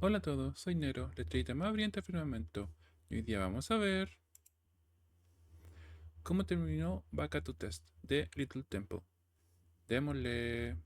Hola a todos, soy Nero, la estrellita más brillante del firmamento. Y hoy día vamos a ver cómo terminó Baka to Test de Little Temple. Démosle.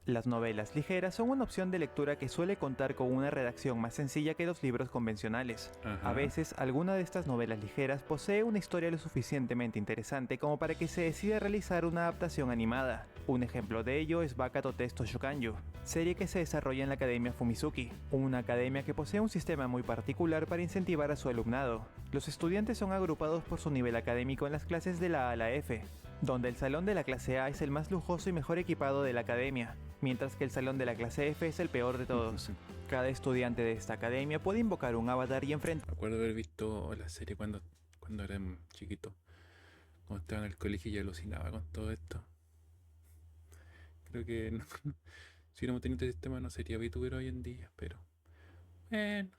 Las novelas ligeras son una opción de lectura que suele contar con una redacción más sencilla que los libros convencionales. A Ajá. veces, alguna de estas novelas ligeras posee una historia lo suficientemente interesante como para que se decida realizar una adaptación animada. Un ejemplo de ello es Baka to Testo Shokanju, serie que se desarrolla en la Academia Fumizuki, una academia que posee un sistema muy particular para incentivar a su alumnado. Los estudiantes son agrupados por su nivel académico en las clases de la A a la F, donde el salón de la clase A es el más lujoso y mejor equipado de la academia, mientras que el salón de la clase F es el peor de todos. Cada estudiante de esta academia puede invocar un avatar y enfrentar. Me acuerdo haber visto la serie cuando era chiquito. Cuando estaba en el colegio y alucinaba con todo esto. Creo que si hubiéramos tenido este sistema no sería VTuber hoy en día, pero bueno.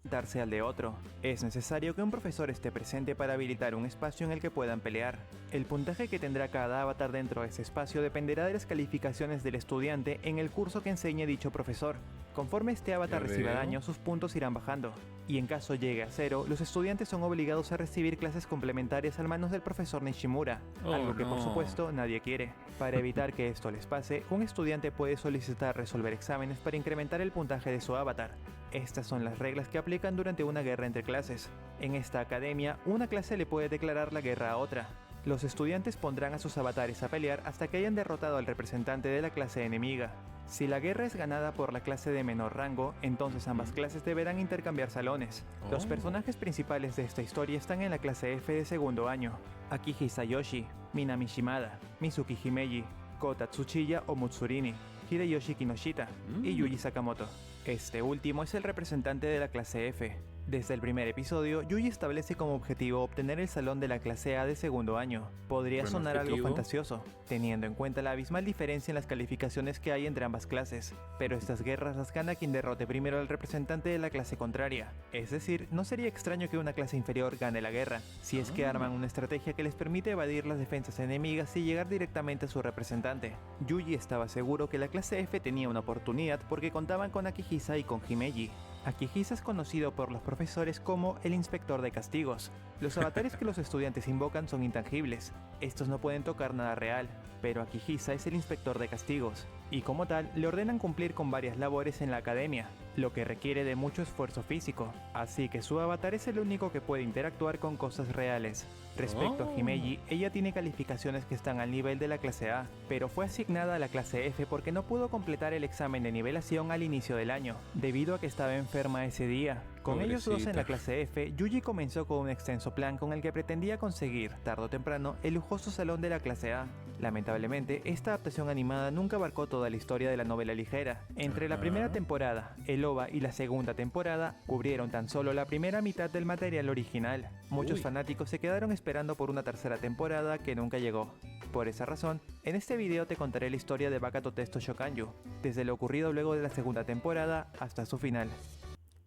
Darse al de otro. Es necesario que un profesor esté presente para habilitar un espacio en el que puedan pelear. El puntaje que tendrá cada avatar dentro de ese espacio dependerá de las calificaciones del estudiante en el curso que enseñe dicho profesor. Conforme este Ya avatar reciba veo. daño, sus puntos irán bajando. Y en caso llegue a cero, los estudiantes son obligados a recibir clases complementarias al manos del profesor Nishimura, Oh algo que por no. supuesto nadie quiere. Para evitar que esto les pase, un estudiante puede solicitar resolver exámenes para incrementar el puntaje de su avatar. Estas son las reglas que aplican durante una guerra entre clases. En esta academia, una clase le puede declarar la guerra a otra. Los estudiantes pondrán a sus avatares a pelear hasta que hayan derrotado al representante de la clase enemiga. Si la guerra es ganada por la clase de menor rango, entonces ambas clases deberán intercambiar salones. Los Oh. personajes principales de esta historia están en la clase F de segundo año: Akiji Sayoshi, Minami Shimada, Mizuki Himeji, Kota Tsuchiya o Mutsurini, Hideyoshi Kinoshita y Yuji Sakamoto. Este último es el representante de la clase F. Desde el primer episodio, Yuji establece como objetivo obtener el salón de la clase A de segundo año. Podría Buen sonar algo objetivo. fantasioso, teniendo en cuenta la abismal diferencia en las calificaciones que hay entre ambas clases, pero estas guerras las gana quien derrote primero al representante de la clase contraria. Es decir, no sería extraño que una clase inferior gane la guerra, si es que arman una estrategia que les permite evadir las defensas enemigas y llegar directamente a su representante. Yuji estaba seguro que la clase F tenía una oportunidad porque contaban con Akihisa y con Himeji. Akihisa es conocido por los profesores como el inspector de castigos. Los avatares que los estudiantes invocan son intangibles. Estos no pueden tocar nada real, pero Akihisa es el inspector de castigos, y como tal le ordenan cumplir con varias labores en la academia, lo que requiere de mucho esfuerzo físico, así que su avatar es el único que puede interactuar con cosas reales. Respecto a Himeji, ella tiene calificaciones que están al nivel de la clase A, pero fue asignada a la clase F porque no pudo completar el examen de nivelación al inicio del año, debido a que estaba enferma ese día. Con ellos dos en la Pobrecita. clase F, Yuji comenzó con un extenso plan con el que pretendía conseguir, tarde o temprano, el lujoso salón de la clase A. Lamentablemente, esta adaptación animada nunca abarcó toda la historia de la novela ligera. Entre la primera Ajá. temporada, el OVA y la segunda temporada, cubrieron tan solo la primera mitad del material original. Muchos Uy. fanáticos se quedaron esperando por una tercera temporada que nunca llegó. Por esa razón, en este video te contaré la historia de Baka to Testo Shokanju, desde lo ocurrido luego de la segunda temporada hasta su final.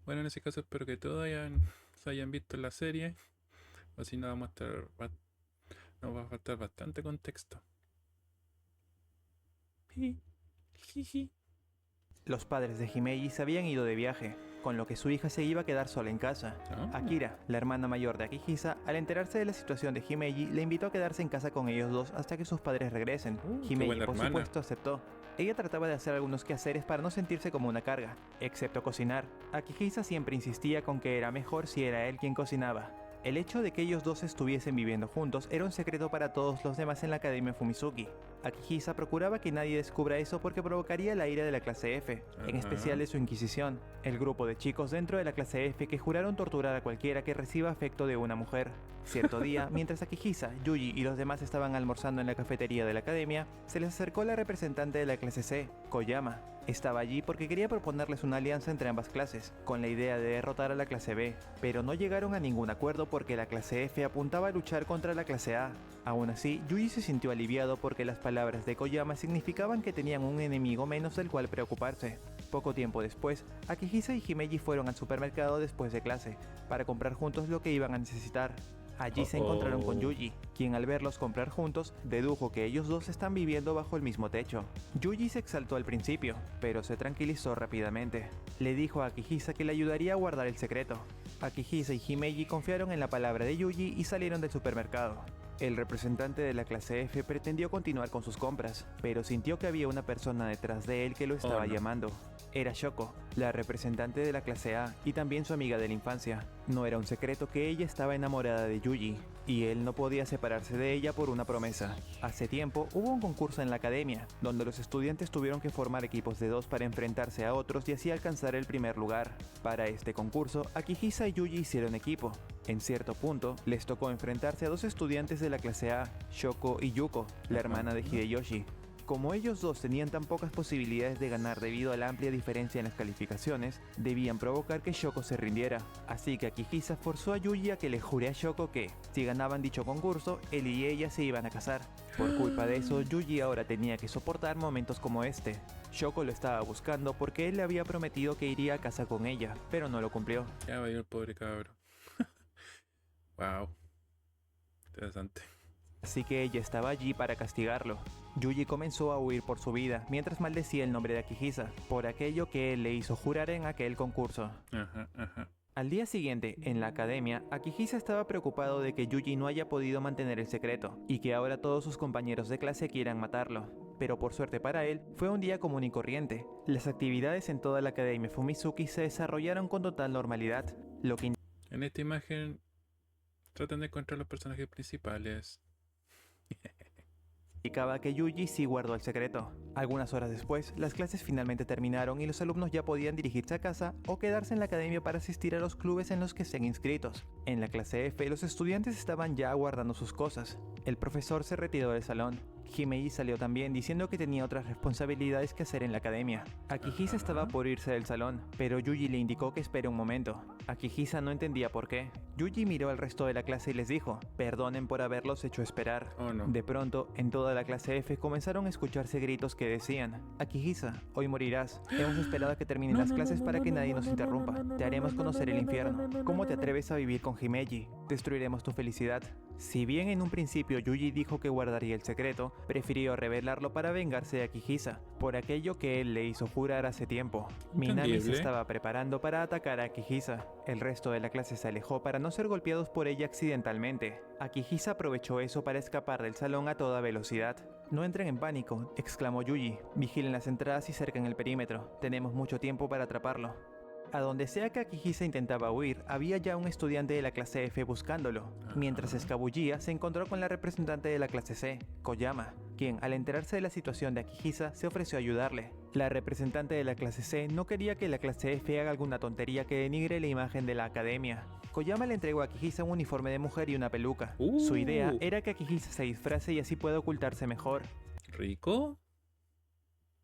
Bueno, en ese caso espero que todos se hayan visto la serie. O si no, nos va a faltar bastante contexto. Jiji. Los padres de Himeji se habían ido de viaje, con lo que su hija se iba a quedar sola en casa. Ah. Akira, la hermana mayor de Akihisa, al enterarse de la situación de Himeji, le invitó a quedarse en casa con ellos dos hasta que sus padres regresen. Qué Himeji, buena por hermana. supuesto, aceptó. Ella trataba de hacer algunos quehaceres para no sentirse como una carga, excepto cocinar. Akihisa siempre insistía con que era mejor si era él quien cocinaba. El hecho de que ellos dos estuviesen viviendo juntos era un secreto para todos los demás en la Academia Fumizuki. Akihisa procuraba que nadie descubra eso porque provocaría la ira de la clase F, en especial de su Inquisición, el grupo de chicos dentro de la clase F que juraron torturar a cualquiera que reciba afecto de una mujer. Cierto día, mientras Akihisa, Yuji y los demás estaban almorzando en la cafetería de la academia, se les acercó la representante de la clase C, Koyama. Estaba allí porque quería proponerles una alianza entre ambas clases, con la idea de derrotar a la clase B, pero no llegaron a ningún acuerdo porque la clase F apuntaba a luchar contra la clase A. Aún así, Yuji se sintió aliviado porque las palabras de Koyama significaban que tenían un enemigo menos del cual preocuparse. Poco tiempo después, Akihisa y Himeji fueron al supermercado después de clase, para comprar juntos lo que iban a necesitar. Allí se encontraron con Yuji, quien al verlos comprar juntos, dedujo que ellos dos están viviendo bajo el mismo techo. Yuji se exaltó al principio, pero se tranquilizó rápidamente. Le dijo a Akihisa que le ayudaría a guardar el secreto. Akihisa y Himeji confiaron en la palabra de Yuji y salieron del supermercado. El representante de la clase F pretendió continuar con sus compras, pero sintió que había una persona detrás de él que lo estaba llamando. Era Shoko, la representante de la clase A y también su amiga de la infancia. No era un secreto que ella estaba enamorada de Yuji, y él no podía separarse de ella por una promesa. Hace tiempo hubo un concurso en la academia, donde los estudiantes tuvieron que formar equipos de 2 para enfrentarse a otros y así alcanzar el primer lugar. Para este concurso, Akihisa y Yuji hicieron equipo. En cierto punto, les tocó enfrentarse a 2 estudiantes de la clase A, Shoko y Yuko, la hermana de Hideyoshi. Como ellos dos tenían tan pocas posibilidades de ganar debido a la amplia diferencia en las calificaciones, debían provocar que Shoko se rindiera. Así que Akihisa forzó a Yuji a que le jure a Shoko que, si ganaban dicho concurso, él y ella se iban a casar. Por culpa de eso, Yuji ahora tenía que soportar momentos como este. Shoko lo estaba buscando porque él le había prometido que iría a casa con ella, pero no lo cumplió. Ya va el pobre cabro. Wow. Interesante. Así que ella estaba allí para castigarlo. Yuji comenzó a huir por su vida mientras maldecía el nombre de Akihisa por aquello que él le hizo jurar en aquel concurso. Ajá. Al día siguiente, en la academia, Akihisa estaba preocupado de que Yuji no haya podido mantener el secreto y que ahora todos sus compañeros de clase quieran matarlo. Pero por suerte para él, fue un día común y corriente. Las actividades en toda la academia Fumizuki se desarrollaron con total normalidad, lo que En esta imagen tratan de encontrar los personajes principales. indicaba que Yuji sí guardó el secreto. Algunas horas después, las clases finalmente terminaron y los alumnos ya podían dirigirse a casa o quedarse en la academia para asistir a los clubes en los que estén inscritos. En la clase F, los estudiantes estaban ya guardando sus cosas. El profesor se retiró del salón. Himeji salió también diciendo que tenía otras responsabilidades que hacer en la academia. Akihisa estaba por irse del salón, pero Yuji le indicó que espere un momento. Akihisa no entendía por qué. Yuji miró al resto de la clase y les dijo, perdonen por haberlos hecho esperar. Oh no. De pronto, en toda la clase F comenzaron a escucharse gritos que decían, Akihisa, hoy morirás. Hemos esperado a que terminen las clases para que nadie nos interrumpa. Te haremos conocer el infierno. ¿Cómo te atreves a vivir con Himeji? Destruiremos tu felicidad. Si bien en un principio Yuji dijo que guardaría el secreto, prefirió revelarlo para vengarse de Akihisa, por aquello que él le hizo jurar hace tiempo. Minami se Entendible. estaba preparando para atacar a Akihisa. El resto de la clase se alejó para no ser golpeados por ella accidentalmente. Akihisa aprovechó eso para escapar del salón a toda velocidad. No entren en pánico, exclamó Yuji. Vigilen las entradas y cerquen el perímetro. Tenemos mucho tiempo para atraparlo. A donde sea que Akihisa intentaba huir, había ya un estudiante de la clase F buscándolo. Mientras se escabullía, se encontró con la representante de la clase C, Koyama, quien, al enterarse de la situación de Akihisa, se ofreció a ayudarle. La representante de la clase C no quería que la clase F haga alguna tontería que denigre la imagen de la academia. Koyama le entregó a Akihisa un uniforme de mujer y una peluca. Su idea era que Akihisa se disfrace y así pueda ocultarse mejor. ¿Rico?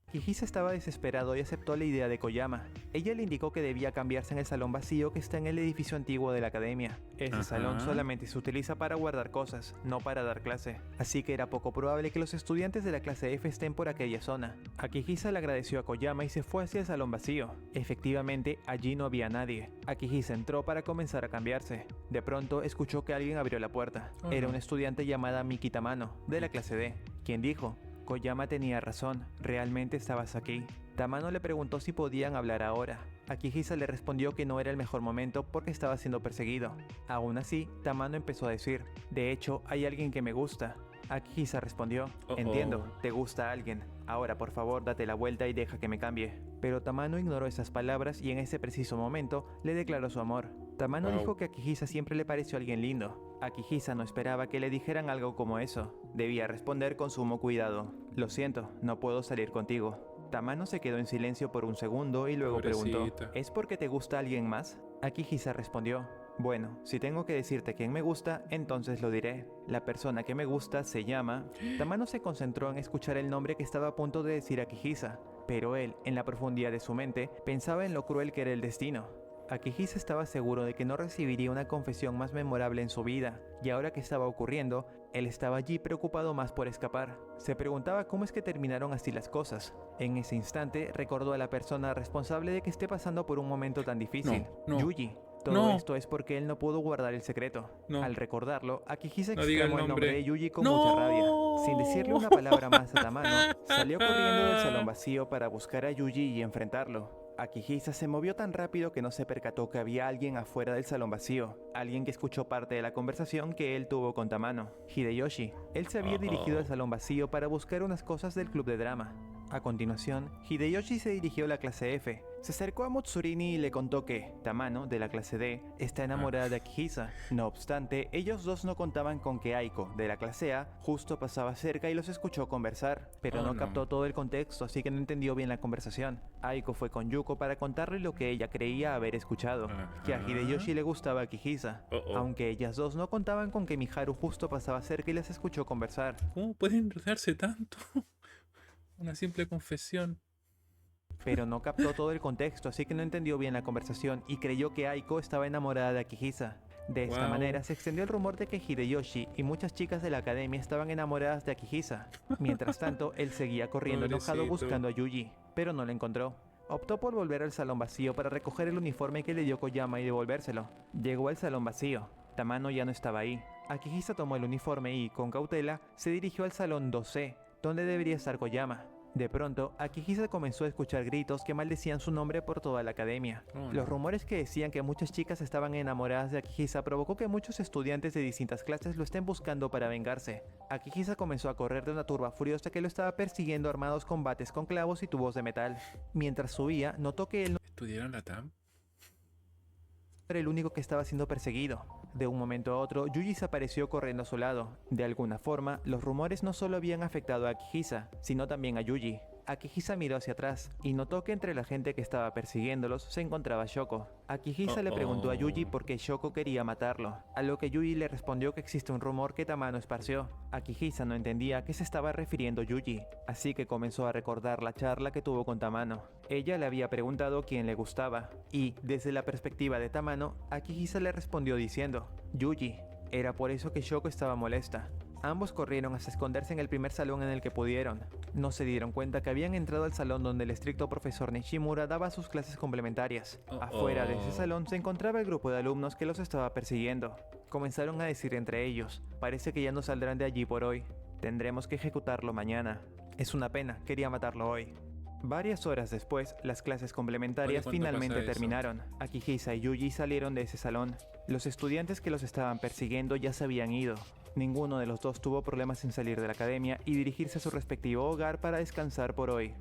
Akihisa estaba desesperado y aceptó la idea de Koyama. Ella le indicó que debía cambiarse en el salón vacío que está en el edificio antiguo de la academia. Ese salón solamente se utiliza para guardar cosas, no para dar clase. Así que era poco probable que los estudiantes de la clase F estén por aquella zona. Akihisa le agradeció a Koyama y se fue hacia el salón vacío. Efectivamente, allí no había nadie. Akihisa entró para comenzar a cambiarse. De pronto, escuchó que alguien abrió la puerta. Era una estudiante llamada Miki Tamano, de la clase D, quien dijo: Koyama tenía razón, realmente estabas aquí. Tamano le preguntó si podían hablar ahora. Akihisa le respondió que no era el mejor momento porque estaba siendo perseguido. Aún así, Tamano empezó a decir, de hecho, hay alguien que me gusta. Akihisa respondió, entiendo, te gusta alguien. Ahora, por favor, date la vuelta y deja que me cambie. Pero Tamano ignoró esas palabras y en ese preciso momento le declaró su amor. Tamano dijo que Akihisa siempre le pareció alguien lindo. Akihisa no esperaba que le dijeran algo como eso. Debía responder con sumo cuidado. Lo siento, no puedo salir contigo. Tamano se quedó en silencio por un segundo y luego preguntó, ¿es porque te gusta alguien más? Akihisa respondió, bueno, si tengo que decirte quién me gusta, entonces lo diré. La persona que me gusta se llama... Tamano se concentró en escuchar el nombre que estaba a punto de decir Akihisa, pero él, en la profundidad de su mente, pensaba en lo cruel que era el destino. Akihisa estaba seguro de que no recibiría una confesión más memorable en su vida, y ahora que estaba ocurriendo, él estaba allí preocupado más por escapar. Se preguntaba cómo es que terminaron así las cosas. En ese instante recordó a la persona responsable de que esté pasando por un momento tan difícil, Yuji. Todo No. esto es porque él no pudo guardar el secreto. No. Al recordarlo, Akihisa No diga el exclamó el nombre nombre. de Yuji con ¡No! mucha rabia. Sin decirle una palabra más a Tamano, salió corriendo del salón vacío para buscar a Yuji y enfrentarlo. Akihisa se movió tan rápido que no se percató que había alguien afuera del salón vacío, alguien que escuchó parte de la conversación que él tuvo con Tamano, Hideyoshi. Él se había dirigido al salón vacío para buscar unas cosas del club de drama. A continuación, Hideyoshi se dirigió a la clase F. Se acercó a Motsurini y le contó que Tamano, de la clase D, está enamorada de Akihisa. No obstante, ellos dos no contaban con que Aiko, de la clase A, justo pasaba cerca y los escuchó conversar, pero no captó todo el contexto, así que no entendió bien la conversación. Aiko fue con Yuko para contarle lo que ella creía haber escuchado, que a Hideyoshi le gustaba Akihisa, aunque ellas dos no contaban con que Miharu justo pasaba cerca y las escuchó conversar. ¿Cómo pueden enredarse tanto? Una simple confesión. Pero no captó todo el contexto, así que no entendió bien la conversación y creyó que Aiko estaba enamorada de Akihisa. De esta manera se extendió el rumor de que Hideyoshi y muchas chicas de la academia estaban enamoradas de Akihisa. Mientras tanto, él seguía corriendo enojado buscando a Yuji, pero no la encontró. Optó por volver al salón vacío para recoger el uniforme que le dio Koyama y devolvérselo. Llegó al salón vacío. Tamano ya no estaba ahí. Akihisa tomó el uniforme y, con cautela, se dirigió al salón 2C, donde debería estar Koyama. De pronto, Akihisa comenzó a escuchar gritos que maldecían su nombre por toda la academia. Los rumores que decían que muchas chicas estaban enamoradas de Akihisa provocó que muchos estudiantes de distintas clases lo estén buscando para vengarse. Akihisa comenzó a correr de una turba furiosa que lo estaba persiguiendo armados con bates con clavos y tubos de metal. Mientras subía, notó que él no ¿Estudiaron la TAM? era el único que estaba siendo perseguido. De un momento a otro, Yuji se apareció corriendo a su lado. De alguna forma, los rumores no solo habían afectado a Akihisa, sino también a Yuji. Akihisa miró hacia atrás y notó que entre la gente que estaba persiguiéndolos se encontraba Shoko. Akihisa le preguntó a Yuji por qué Shoko quería matarlo, a lo que Yuji le respondió que existe un rumor que Tamano esparció. Akihisa no entendía a qué se estaba refiriendo Yuji, así que comenzó a recordar la charla que tuvo con Tamano. Ella le había preguntado quién le gustaba, y, desde la perspectiva de Tamano, Akihisa le respondió diciendo, Yuji. Era por eso que Shoko estaba molesta. Ambos corrieron hasta esconderse en el primer salón en el que pudieron. No se dieron cuenta que habían entrado al salón donde el estricto profesor Nishimura daba sus clases complementarias. Afuera de ese salón se encontraba el grupo de alumnos que los estaba persiguiendo. Comenzaron a decir entre ellos, parece que ya no saldrán de allí por hoy. Tendremos que ejecutarlo mañana. Es una pena, quería matarlo hoy. Varias horas después, las clases complementarias finalmente terminaron. Akihisa y Yuji salieron de ese salón. Los estudiantes que los estaban persiguiendo ya se habían ido. Ninguno de los dos tuvo problemas en salir de la academia y dirigirse a su respectivo hogar para descansar por hoy.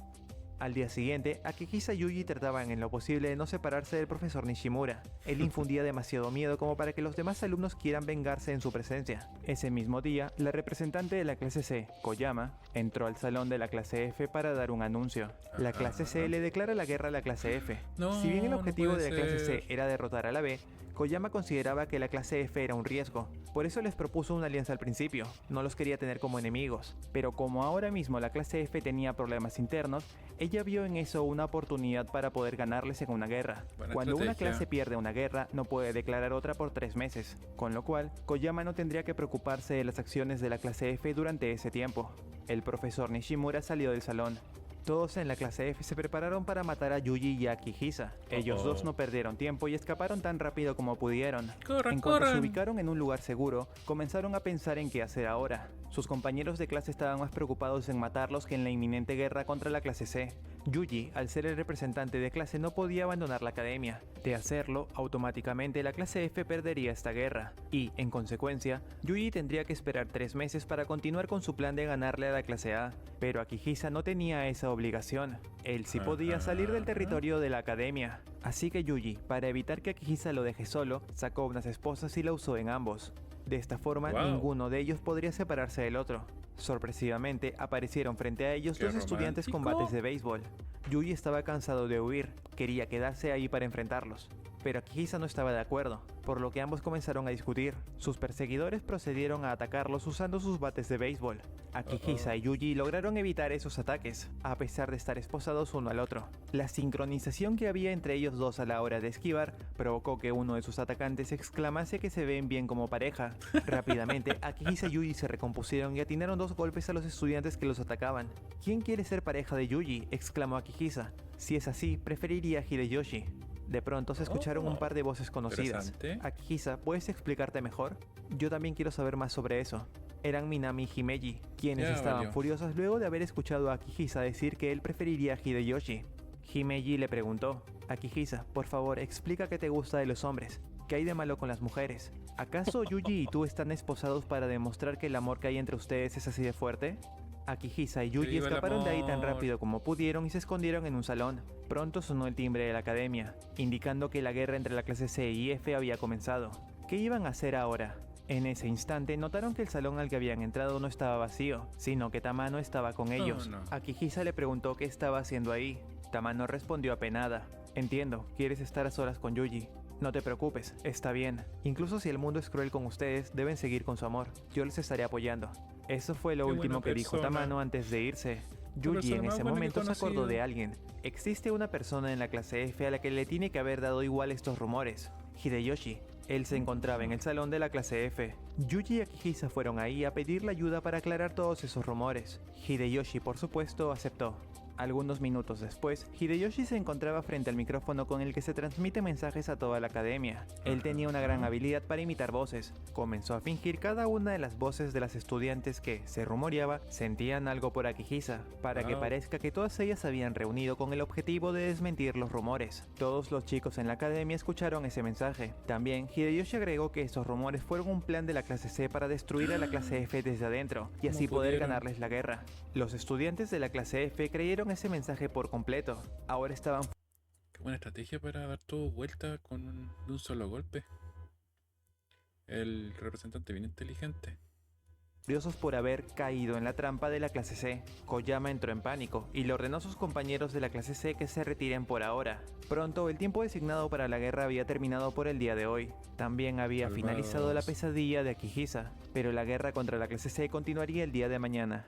Al día siguiente, Akihisa y Yuji trataban en lo posible de no separarse del profesor Nishimura. Él infundía demasiado miedo como para que los demás alumnos quieran vengarse en su presencia. Ese mismo día, la representante de la clase C, Koyama, entró al salón de la clase F para dar un anuncio. La clase C le declara la guerra a la clase F. Si bien el objetivo de la clase C era derrotar a la B, Koyama consideraba que la clase F era un riesgo, por eso les propuso una alianza al principio, no los quería tener como enemigos, pero como ahora mismo la clase F tenía problemas internos, ella vio en eso una oportunidad para poder ganarles en una guerra. Cuando una clase pierde una guerra, no puede declarar otra por 3 meses, con lo cual, Koyama no tendría que preocuparse de las acciones de la clase F durante ese tiempo. El profesor Nishimura salió del salón. Todos en la clase F se prepararon para matar a Yuji y a Akihisa. Ellos dos no perdieron tiempo y escaparon tan rápido como pudieron. En cuanto se ubicaron en un lugar seguro, comenzaron a pensar en qué hacer ahora. Sus compañeros de clase estaban más preocupados en matarlos que en la inminente guerra contra la clase C. Yuji, al ser el representante de clase, no podía abandonar la academia. De hacerlo, automáticamente la clase F perdería esta guerra. Y, en consecuencia, Yuji tendría que esperar 3 meses para continuar con su plan de ganarle a la clase A. Pero Akihisa no tenía esa obligación. Él sí podía salir del territorio de la academia. Así que Yuji, para evitar que Akihisa lo deje solo, sacó unas esposas y la usó en ambos. De esta forma, ninguno de ellos podría separarse del otro. Sorpresivamente, aparecieron frente a ellos dos estudiantes con bates de béisbol. Yuji estaba cansado de huir, quería quedarse ahí para enfrentarlos. Pero Akihisa no estaba de acuerdo, por lo que ambos comenzaron a discutir. Sus perseguidores procedieron a atacarlos usando sus bates de béisbol. Akihisa y Yuji lograron evitar esos ataques, a pesar de estar esposados uno al otro. La sincronización que había entre ellos dos a la hora de esquivar provocó que uno de sus atacantes exclamase que se ven bien como pareja. Rápidamente, Akihisa y Yuji se recompusieron y atinaron 2 golpes a los estudiantes que los atacaban. ¿Quién quiere ser pareja de Yuji?, exclamó Akihisa. Si es así, preferiría a Hideyoshi. De pronto se escucharon un par de voces conocidas. Interesante. Akihisa, ¿puedes explicarte mejor? Yo también quiero saber más sobre eso. Eran Minami y Himeji, quienes Ya estaban valió. furiosas luego de haber escuchado a Akihisa decir que él preferiría a Hideyoshi. Himeji le preguntó, Akihisa, por favor, explica qué te gusta de los hombres. ¿Qué hay de malo con las mujeres? ¿Acaso Yuji y tú están esposados para demostrar que el amor que hay entre ustedes es así de fuerte? Akihisa y Yuji ¡Viva el escaparon de ahí tan amor! rápido como pudieron y se escondieron en un salón. Pronto sonó el timbre de la academia, indicando que la guerra entre la clase C y F había comenzado. ¿Qué iban a hacer ahora? En ese instante notaron que el salón al que habían entrado no estaba vacío, sino que Tamano estaba con ellos. no. Akihisa le preguntó qué estaba haciendo ahí. Tamano respondió apenada. Entiendo, quieres estar a solas con Yuji. No te preocupes, está bien. Incluso si el mundo es cruel con ustedes, deben seguir con su amor. Yo les estaré apoyando. Eso fue lo Qué último buena que dijo persona. Tamano antes de irse. La Yuji persona en más ese buena que he momento se acordó conocido. de alguien. Existe una persona en la clase F a la que le tiene que haber dado igual estos rumores. Hideyoshi. Él se encontraba en el salón de la clase F. Yuji y Akihisa fueron ahí a pedirle ayuda para aclarar todos esos rumores. Hideyoshi, por supuesto, aceptó. Algunos minutos después, Hideyoshi se encontraba frente al micrófono con el que se transmite mensajes a toda la academia. Él tenía una gran habilidad para imitar voces. Comenzó a fingir cada una de las voces de las estudiantes que, se rumoreaba, sentían algo por Akihisa, para que Wow. parezca que todas ellas se habían reunido con el objetivo de desmentir los rumores. Todos los chicos en la academia escucharon ese mensaje. También, Hideyoshi agregó que esos rumores fueron un plan de la clase C para destruir a la clase F desde adentro, y así ¿Cómo poder pudieron? ganarles la guerra. Los estudiantes de la clase F creyeron ese mensaje por completo. Ahora estaban Qué buena estrategia para dar todo vuelta de un solo golpe. El representante bien inteligente. furiosos por haber caído en la trampa de la clase C. Koyama entró en pánico y le ordenó a sus compañeros de la clase C que se retiren por ahora. Pronto, el tiempo designado para la guerra había terminado por el día de hoy. También había Malvados. finalizado la pesadilla de Akihisa, pero la guerra contra la clase C continuaría el día de mañana.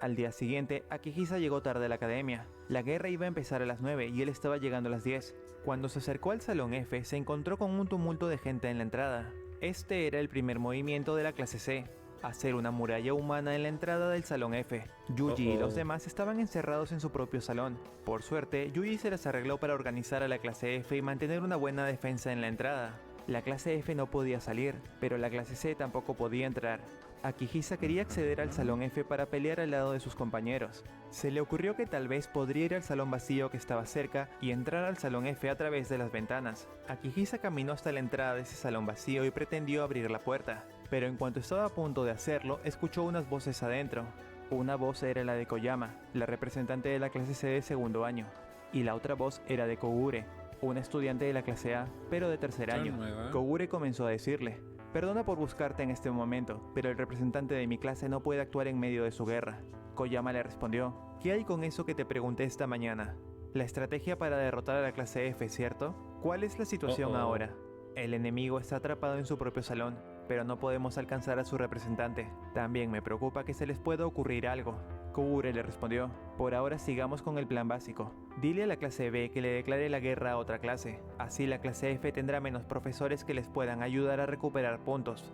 Al día siguiente, Akihisa llegó tarde a la academia. La guerra iba a empezar a las 9 y él estaba llegando a las 10. Cuando se acercó al salón F, se encontró con un tumulto de gente en la entrada. Este era el primer movimiento de la clase C, hacer una muralla humana en la entrada del salón F. Yuji y los demás estaban encerrados en su propio salón. Por suerte, Yuji se las arregló para organizar a la clase F y mantener una buena defensa en la entrada. La clase F no podía salir, pero la clase C tampoco podía entrar. Akihisa quería acceder al salón F para pelear al lado de sus compañeros. Se le ocurrió que tal vez podría ir al salón vacío que estaba cerca y entrar al salón F a través de las ventanas. Akihisa caminó hasta la entrada de ese salón vacío y pretendió abrir la puerta, pero en cuanto estaba a punto de hacerlo, escuchó unas voces adentro. Una voz era la de Koyama, la representante de la clase C de segundo año, y la otra voz era de Kogure, una estudiante de la clase A, pero de tercer Tan año. nueva. Kogure comenzó a decirle: perdona por buscarte en este momento, pero el representante de mi clase no puede actuar en medio de su guerra. Koyama le respondió: ¿qué hay con eso que te pregunté esta mañana? La estrategia para derrotar a la clase F, ¿cierto? ¿Cuál es la situación ahora? El enemigo está atrapado en su propio salón, pero no podemos alcanzar a su representante. También me preocupa que se les pueda ocurrir algo. Kogure le respondió: por ahora sigamos con el plan básico. Dile a la clase B que le declare la guerra a otra clase. Así la clase F tendrá menos profesores que les puedan ayudar a recuperar puntos.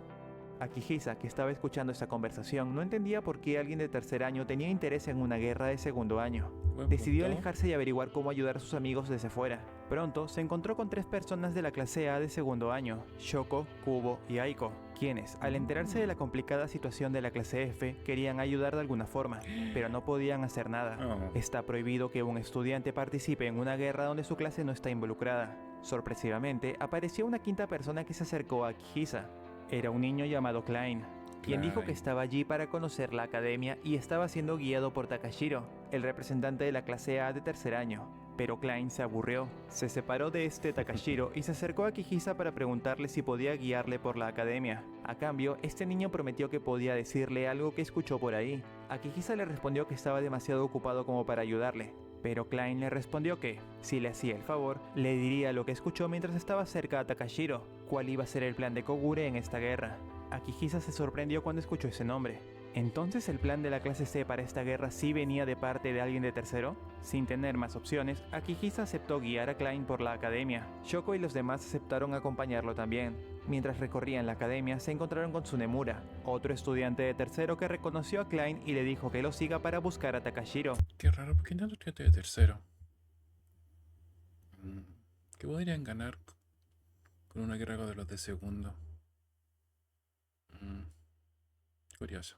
Akihisa, que estaba escuchando esta conversación, no entendía por qué alguien de tercer año tenía interés en una guerra de segundo año. Buen Decidió punto. alejarse y averiguar cómo ayudar a sus amigos desde fuera. Pronto se encontró con 3 personas de la clase A de segundo año, Shoko, Kubo y Aiko, quienes, al enterarse de la complicada situación de la clase F, querían ayudar de alguna forma, pero no podían hacer nada. Oh. Está prohibido que un estudiante participe en una guerra donde su clase no está involucrada. Sorpresivamente, apareció una quinta persona que se acercó a Akihisa. Era un niño llamado Klein, quien dijo que Klein. estaba allí para conocer la academia y estaba siendo guiado por Takashiro, el representante de la clase A de tercer año. Pero Klein se aburrió, se separó de este Takashiro y se acercó a Akihisa para preguntarle si podía guiarle por la academia. A cambio, este niño prometió que podía decirle algo que escuchó por ahí. Akihisa le respondió que estaba demasiado ocupado como para ayudarle, pero Klein le respondió que, si le hacía el favor, le diría lo que escuchó mientras estaba cerca a Takashiro, cuál iba a ser el plan de Kogure en esta guerra. Akihisa se sorprendió cuando escuchó ese nombre. ¿Entonces el plan de la clase C para esta guerra sí venía de parte de alguien de tercero? Sin tener más opciones, Akihisa aceptó guiar a Klein por la academia. Shoko y los demás aceptaron acompañarlo también. Mientras recorrían la academia, se encontraron con Tsunemura, otro estudiante de tercero que reconoció a Klein y le dijo que lo siga para buscar a Takashiro. Qué raro, ¿por qué no estudiante de tercero? ¿Qué podrían ganar con una guerra de los de segundo? Mm, curioso.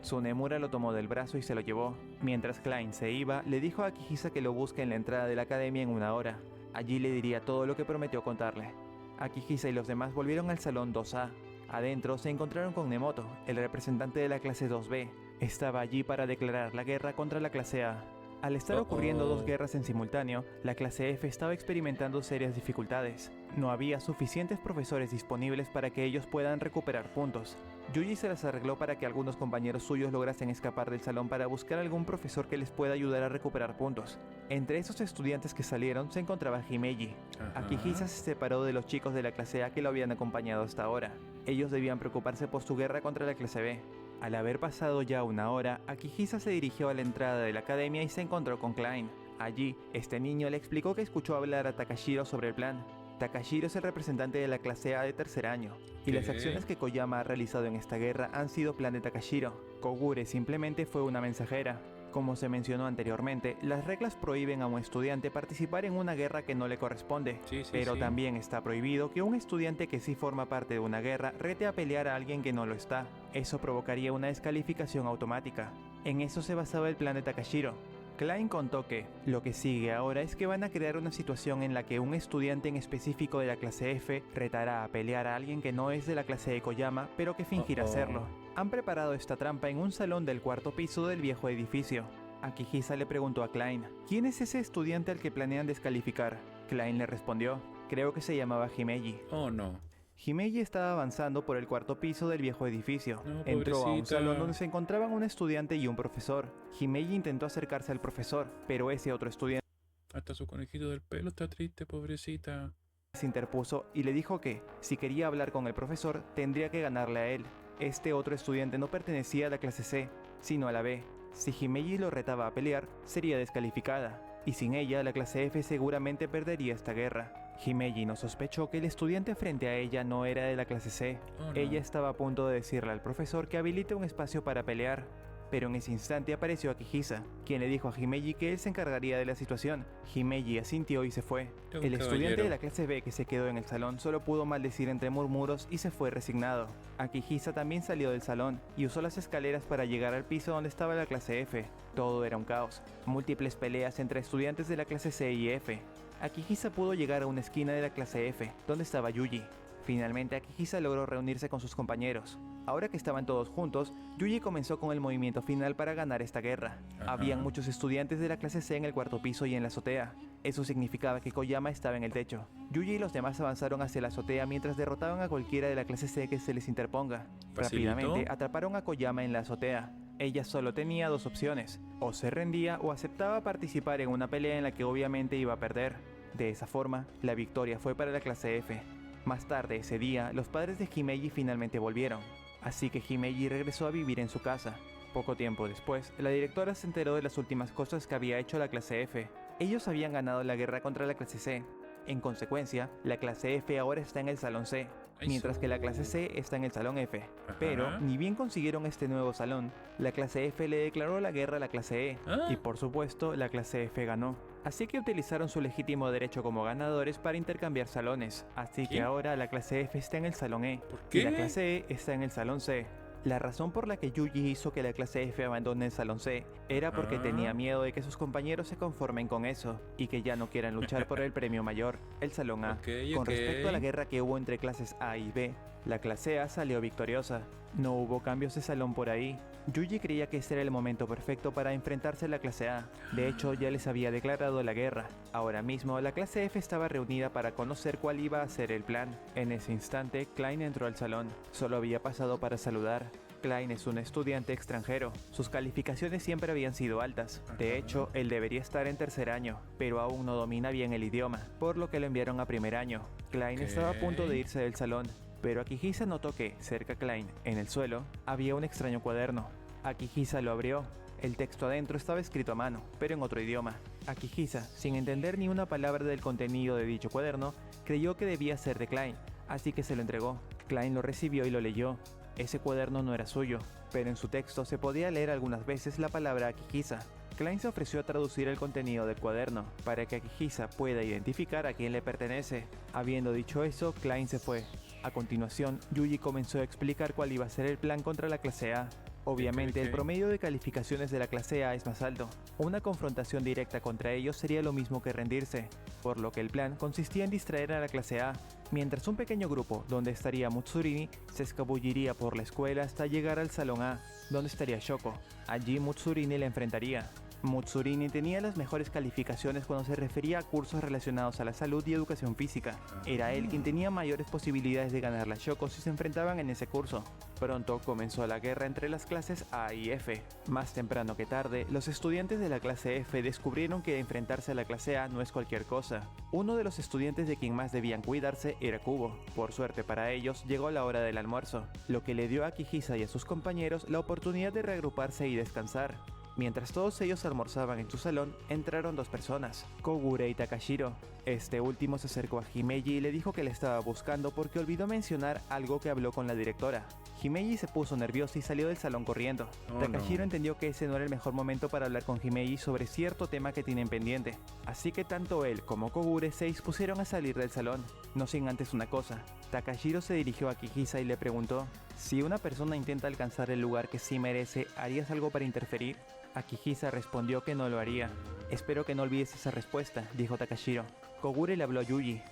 Tsunemura lo tomó del brazo y se lo llevó. Mientras Klein se iba, le dijo a Akihisa que lo busque en la entrada de la academia en 1 hora. Allí le diría todo lo que prometió contarle. Akihisa y los demás volvieron al salón 2A. Adentro se encontraron con Nemoto, el representante de la clase 2B. Estaba allí para declarar la guerra contra la clase A. Al estar ocurriendo dos guerras en simultáneo, la clase F estaba experimentando serias dificultades. No había suficientes profesores disponibles para que ellos puedan recuperar puntos. Yuji se las arregló para que algunos compañeros suyos lograsen escapar del salón para buscar algún profesor que les pueda ayudar a recuperar puntos. Entre esos estudiantes que salieron se encontraba Himeji. Akihisa se separó de los chicos de la clase A que lo habían acompañado hasta ahora. Ellos debían preocuparse por su guerra contra la clase B. Al haber pasado ya 1 hora, Akihisa se dirigió a la entrada de la academia y se encontró con Klein. Allí, este niño le explicó que escuchó hablar a Takashiro sobre el plan. Takashiro es el representante de la clase A de tercer año, y las acciones que Koyama ha realizado en esta guerra han sido plan de Takashiro. Kogure simplemente fue una mensajera. Como se mencionó anteriormente, las reglas prohíben a un estudiante participar en una guerra que no le corresponde, pero también está prohibido que un estudiante que sí forma parte de una guerra rete a pelear a alguien que no lo está. Eso provocaría una descalificación automática. En eso se basaba el plan de Takashiro. Klein contó que lo que sigue ahora es que van a crear una situación en la que un estudiante en específico de la clase F retará a pelear a alguien que no es de la clase de Koyama, pero que fingirá serlo. Han preparado esta trampa en un salón del 4º piso del viejo edificio. Akihisa le preguntó a Klein, ¿quién es ese estudiante al que planean descalificar? Klein le respondió, creo que se llamaba Himeji. Oh no. Himeji estaba avanzando por el 4º piso del viejo edificio. No, entró a un pobrecita. salón donde se encontraban un estudiante y un profesor. Himeji intentó acercarse al profesor, pero ese otro estudiante Hasta su conejito del pelo está triste, pobrecita. se interpuso y le dijo que, si quería hablar con el profesor, tendría que ganarle a él. Este otro estudiante no pertenecía a la clase C, sino a la B. Si Himeji lo retaba a pelear, sería descalificada, y sin ella la clase F seguramente perdería esta guerra. Himeji no sospechó que el estudiante frente a ella no era de la clase C. Oh, no. Ella estaba a punto de decirle al profesor que habilite un espacio para pelear, pero en ese instante apareció Akihisa, quien le dijo a Himeji que él se encargaría de la situación. Himeji asintió y se fue. Un El estudiante caballero. de la clase B que se quedó en el salón solo pudo maldecir entre murmuros y se fue resignado. Akihisa también salió del salón y usó las escaleras para llegar al piso donde estaba la clase F. Todo era un caos. Múltiples peleas entre estudiantes de la clase C y F. Akihisa pudo llegar a una esquina de la clase F, donde estaba Yuji. Finalmente Akihisa logró reunirse con sus compañeros. Ahora que estaban todos juntos, Yuji comenzó con el movimiento final para ganar esta guerra. Ajá. Habían muchos estudiantes de la clase C en el 4º piso y en la azotea. Eso significaba que Koyama estaba en el techo. Yuji y los demás avanzaron hacia la azotea mientras derrotaban a cualquiera de la clase C que se les interponga. ¿Facilito? Rápidamente atraparon a Koyama en la azotea. Ella solo tenía dos opciones, o se rendía o aceptaba participar en una pelea en la que obviamente iba a perder. De esa forma, la victoria fue para la clase F. Más tarde ese día, los padres de Himeji finalmente volvieron, así que Himeji regresó a vivir en su casa. Poco tiempo después, la directora se enteró de las últimas cosas que había hecho la clase F. Ellos habían ganado la guerra contra la clase C. En consecuencia, la clase F ahora está en el salón C, mientras que la clase C está en el salón F. Pero, ni bien consiguieron este nuevo salón, la clase F le declaró la guerra a la clase E, y por supuesto, la clase F ganó. Así que utilizaron su legítimo derecho como ganadores para intercambiar salones. Así que ¿Qué? ahora la clase F está en el salón E, ¿Por y la qué? clase E está en el salón C. La razón por la que Yuji hizo que la clase F abandone el salón C era porque tenía miedo de que sus compañeros se conformen con eso y que ya no quieran luchar por el premio mayor, el salón A. Con respecto a la guerra que hubo entre clases A y B, la clase A salió victoriosa. No hubo cambios de salón por ahí. Yuji creía que ese era el momento perfecto para enfrentarse a la clase A. De hecho, ya les había declarado la guerra. Ahora mismo, la clase F estaba reunida para conocer cuál iba a ser el plan. En ese instante, Klein entró al salón. Solo había pasado para saludar. Klein es un estudiante extranjero. Sus calificaciones siempre habían sido altas. De hecho, él debería estar en tercer año, pero aún no domina bien el idioma, por lo que lo enviaron a primer año. Klein estaba a punto de irse del salón, pero Akihisa notó que, cerca a Klein, en el suelo, había un extraño cuaderno. Akihisa lo abrió. El texto adentro estaba escrito a mano, pero en otro idioma. Akihisa, sin entender ni una palabra del contenido de dicho cuaderno, creyó que debía ser de Klein, así que se lo entregó. Klein lo recibió y lo leyó. Ese cuaderno no era suyo, pero en su texto se podía leer algunas veces la palabra Akihisa. Klein se ofreció a traducir el contenido del cuaderno para que Akihisa pueda identificar a quién le pertenece. Habiendo dicho eso, Klein se fue. A continuación, Yuji comenzó a explicar cuál iba a ser el plan contra la clase A. Obviamente, el promedio de calificaciones de la clase A es más alto. Una confrontación directa contra ellos sería lo mismo que rendirse, por lo que el plan consistía en distraer a la clase A, mientras un pequeño grupo, donde estaría Mutsurini, se escabulliría por la escuela hasta llegar al salón A, donde estaría Shoko. Allí Mutsurini la enfrentaría. Mutsurini tenía las mejores calificaciones cuando se refería a cursos relacionados a la salud y educación física. Era él quien tenía mayores posibilidades de ganar la Shoko si se enfrentaban en ese curso. Pronto comenzó la guerra entre las clases A y F. Más temprano que tarde, los estudiantes de la clase F descubrieron que enfrentarse a la clase A no es cualquier cosa. Uno de los estudiantes de quien más debían cuidarse era Kubo. Por suerte para ellos, llegó la hora del almuerzo, lo que le dio a Akihisa y a sus compañeros la oportunidad de reagruparse y descansar. Mientras todos ellos almorzaban en su salón, entraron dos personas, Kogure y Takashiro. Este último se acercó a Himeji y le dijo que le estaba buscando porque olvidó mencionar algo que habló con la directora. Himeji se puso nerviosa y salió del salón corriendo. Takashiro entendió que ese no era el mejor momento para hablar con Himeji sobre cierto tema que tienen pendiente, así que tanto él como Kogure se dispusieron a salir del salón, no sin antes una cosa. Takashiro se dirigió a Akihisa y le preguntó: si una persona intenta alcanzar el lugar que sí merece, ¿harías algo para interferir? Akihisa respondió que no lo haría. Espero que no olvides esa respuesta, dijo Takashiro. Kogure le habló a Yuji.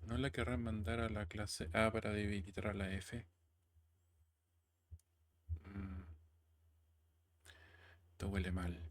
¿No la querrán mandar a la clase A para debilitar a la F? Esto huele mal.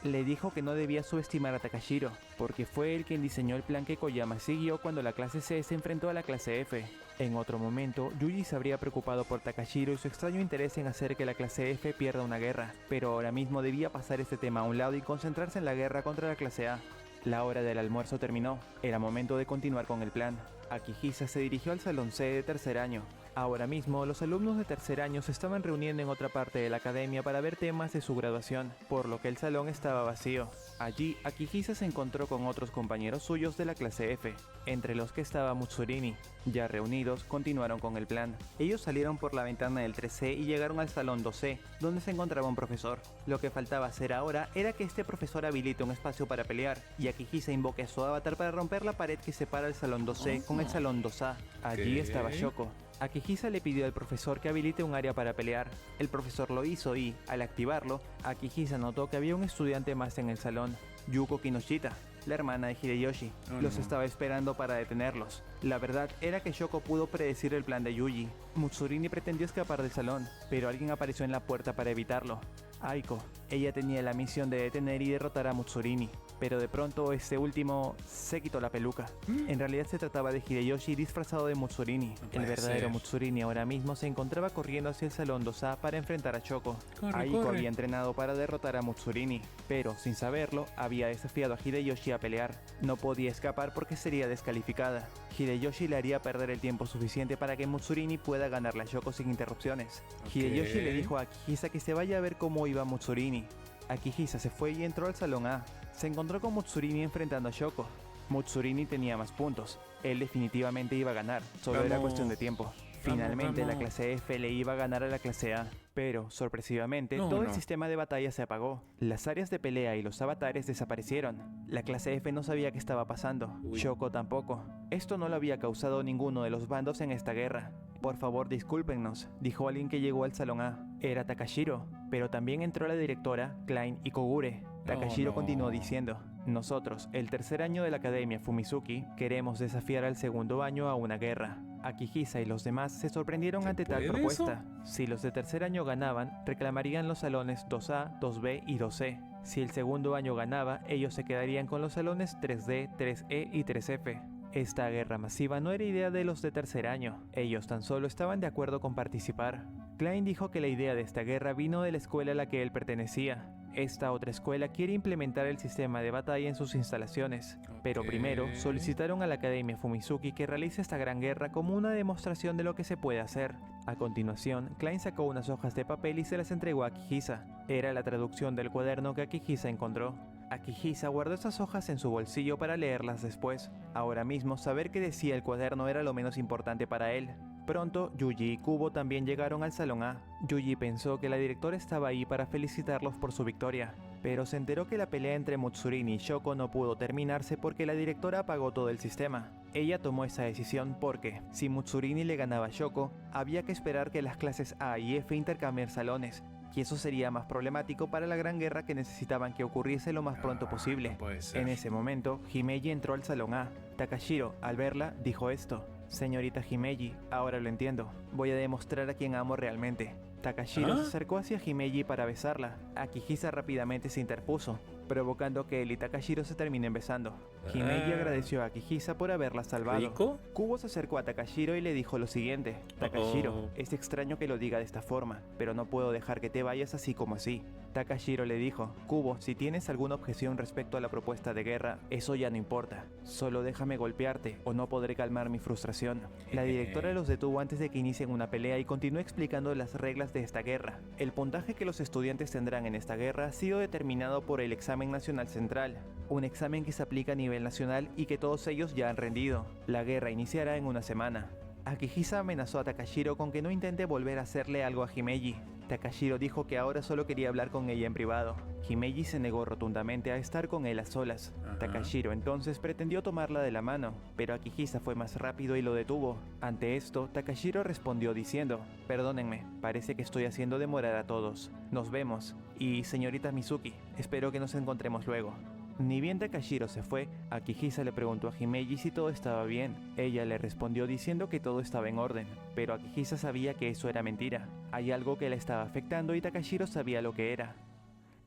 Le dijo que no debía subestimar a Takashiro, porque fue él quien diseñó el plan que Koyama siguió cuando la clase C se enfrentó a la clase F. En otro momento, Yuji se habría preocupado por Takashiro y su extraño interés en hacer que la clase F pierda una guerra, pero ahora mismo debía pasar este tema a un lado y concentrarse en la guerra contra la clase A. La hora del almuerzo terminó, era momento de continuar con el plan. Akihisa se dirigió al salón C de tercer año. Ahora mismo, los alumnos de tercer año se estaban reuniendo en otra parte de la academia para ver temas de su graduación, por lo que el salón estaba vacío. Allí, Akihisa se encontró con otros compañeros suyos de la clase F, entre los que estaba Mutsurini. Ya reunidos, continuaron con el plan. Ellos salieron por la ventana del 3C y llegaron al salón 2C, donde se encontraba un profesor. Lo que faltaba hacer ahora era que este profesor habilite un espacio para pelear, y Akihisa invoque a su avatar para romper la pared que separa el salón 2C con el salón 2A. Allí estaba Shoko. Akihisa le pidió al profesor que habilite un área para pelear. El profesor lo hizo y, al activarlo, Akihisa notó que había un estudiante más en el salón, Yuko Kinoshita, la hermana de Hideyoshi. Los estaba esperando para detenerlos. La verdad era que Shoko pudo predecir el plan de Yuji. Mutsurini pretendió escapar del salón, pero alguien apareció en la puerta para evitarlo. Aiko. Ella tenía la misión de detener y derrotar a Mutsurini, pero de pronto este último se quitó la peluca. En realidad se trataba de Hideyoshi disfrazado de Mutsurini. El verdadero Mutsurini ahora mismo se encontraba corriendo hacia el salón 2A para enfrentar a Shoko. Aiko había entrenado para derrotar a Mutsurini, pero sin saberlo había desafiado a Hideyoshi a pelear. No podía escapar porque sería descalificada. Hideyoshi le haría perder el tiempo suficiente para que Mutsurini pueda ganar la Shoko sin interrupciones. Hideyoshi le dijo a Akihisa que se vaya a ver cómo iba Mutsurini. Akihisa se fue y entró al salón A. Se encontró con Mutsurini enfrentando a Shoko. Mutsurini tenía más puntos. Él definitivamente iba a ganar, solo era cuestión de tiempo. Finalmente la clase F le iba a ganar a la clase A, pero sorpresivamente todo el sistema de batalla se apagó. Las áreas de pelea y los avatares desaparecieron. La clase F no sabía qué estaba pasando, Shoko tampoco. Esto no lo había causado ninguno de los bandos en esta guerra. Por favor, discúlpenos, dijo alguien que llegó al salón A. Era Takashiro, pero también entró la directora, Klein y Kogure. Takashiro continuó diciendo: nosotros, el tercer año de la Academia Fumizuki, queremos desafiar al segundo año a una guerra. Akihisa y los demás se sorprendieron ante tal propuesta. Si los de tercer año ganaban, reclamarían los salones 2A, 2B y 2C. Si el segundo año ganaba, ellos se quedarían con los salones 3D, 3E y 3F. Esta guerra masiva no era idea de los de tercer año, ellos tan solo estaban de acuerdo con participar. Klein dijo que la idea de esta guerra vino de la escuela a la que él pertenecía. Esta otra escuela quiere implementar el sistema de batalla en sus instalaciones, pero primero solicitaron a la Academia Fumizuki que realice esta gran guerra como una demostración de lo que se puede hacer. A continuación, Klein sacó unas hojas de papel y se las entregó a Akihisa. Era la traducción del cuaderno que Akihisa encontró. Akihisa guardó esas hojas en su bolsillo para leerlas después. Ahora mismo, saber qué decía el cuaderno era lo menos importante para él. Pronto, Yuji y Kubo también llegaron al salón A. Yuji pensó que la directora estaba ahí para felicitarlos por su victoria. pero se enteró que la pelea entre Mutsurini y Shoko no pudo terminarse porque la directora apagó todo el sistema. Ella tomó esa decisión porque, si Mutsurini le ganaba a Shoko, había que esperar que las clases A y F intercambiar salones, y eso sería más problemático para la gran guerra que necesitaban que ocurriese lo más pronto posible. No puede ser. En ese momento, Himeji entró al salón A. Takashiro, al verla, dijo esto: Señorita Himeji, ahora lo entiendo. Voy a demostrar a quién amo realmente. Takashiro se acercó hacia Himeji para besarla. Akihisa rápidamente se interpuso, provocando que él y Takashiro se terminen besando. Himeji agradeció a Akihisa por haberla salvado. ¿Rico? Kubo se acercó a Takashiro y le dijo lo siguiente: Takashiro, es extraño que lo diga de esta forma, pero no puedo dejar que te vayas así como así. Takashiro le dijo: Kubo, si tienes alguna objeción respecto a la propuesta de guerra, eso ya no importa. Solo déjame golpearte o no podré calmar mi frustración. La directora los detuvo antes de que inicien una pelea y continuó explicando las reglas de esta guerra. El puntaje que los estudiantes tendrán en esta guerra ha sido determinado por el Examen Nacional Central, un examen que se aplica a nivel nacional y que todos ellos ya han rendido. La guerra iniciará en una semana. Akihisa amenazó a Takashiro con que no intente volver a hacerle algo a Himeji. Takashiro dijo que ahora solo quería hablar con ella en privado. Himeji se negó rotundamente a estar con él a solas. Takashiro entonces pretendió tomarla de la mano, pero Akihisa fue más rápido y lo detuvo. Ante esto, Takashiro respondió diciendo: Perdónenme, parece que estoy haciendo demorar a todos. Nos vemos. Y señorita Mizuki, espero que nos encontremos luego. Ni bien Takashiro se fue, Akihisa le preguntó a Himeji si todo estaba bien. Ella le respondió diciendo que todo estaba en orden, pero Akihisa sabía que eso era mentira. Hay algo que la estaba afectando y Takashiro sabía lo que era.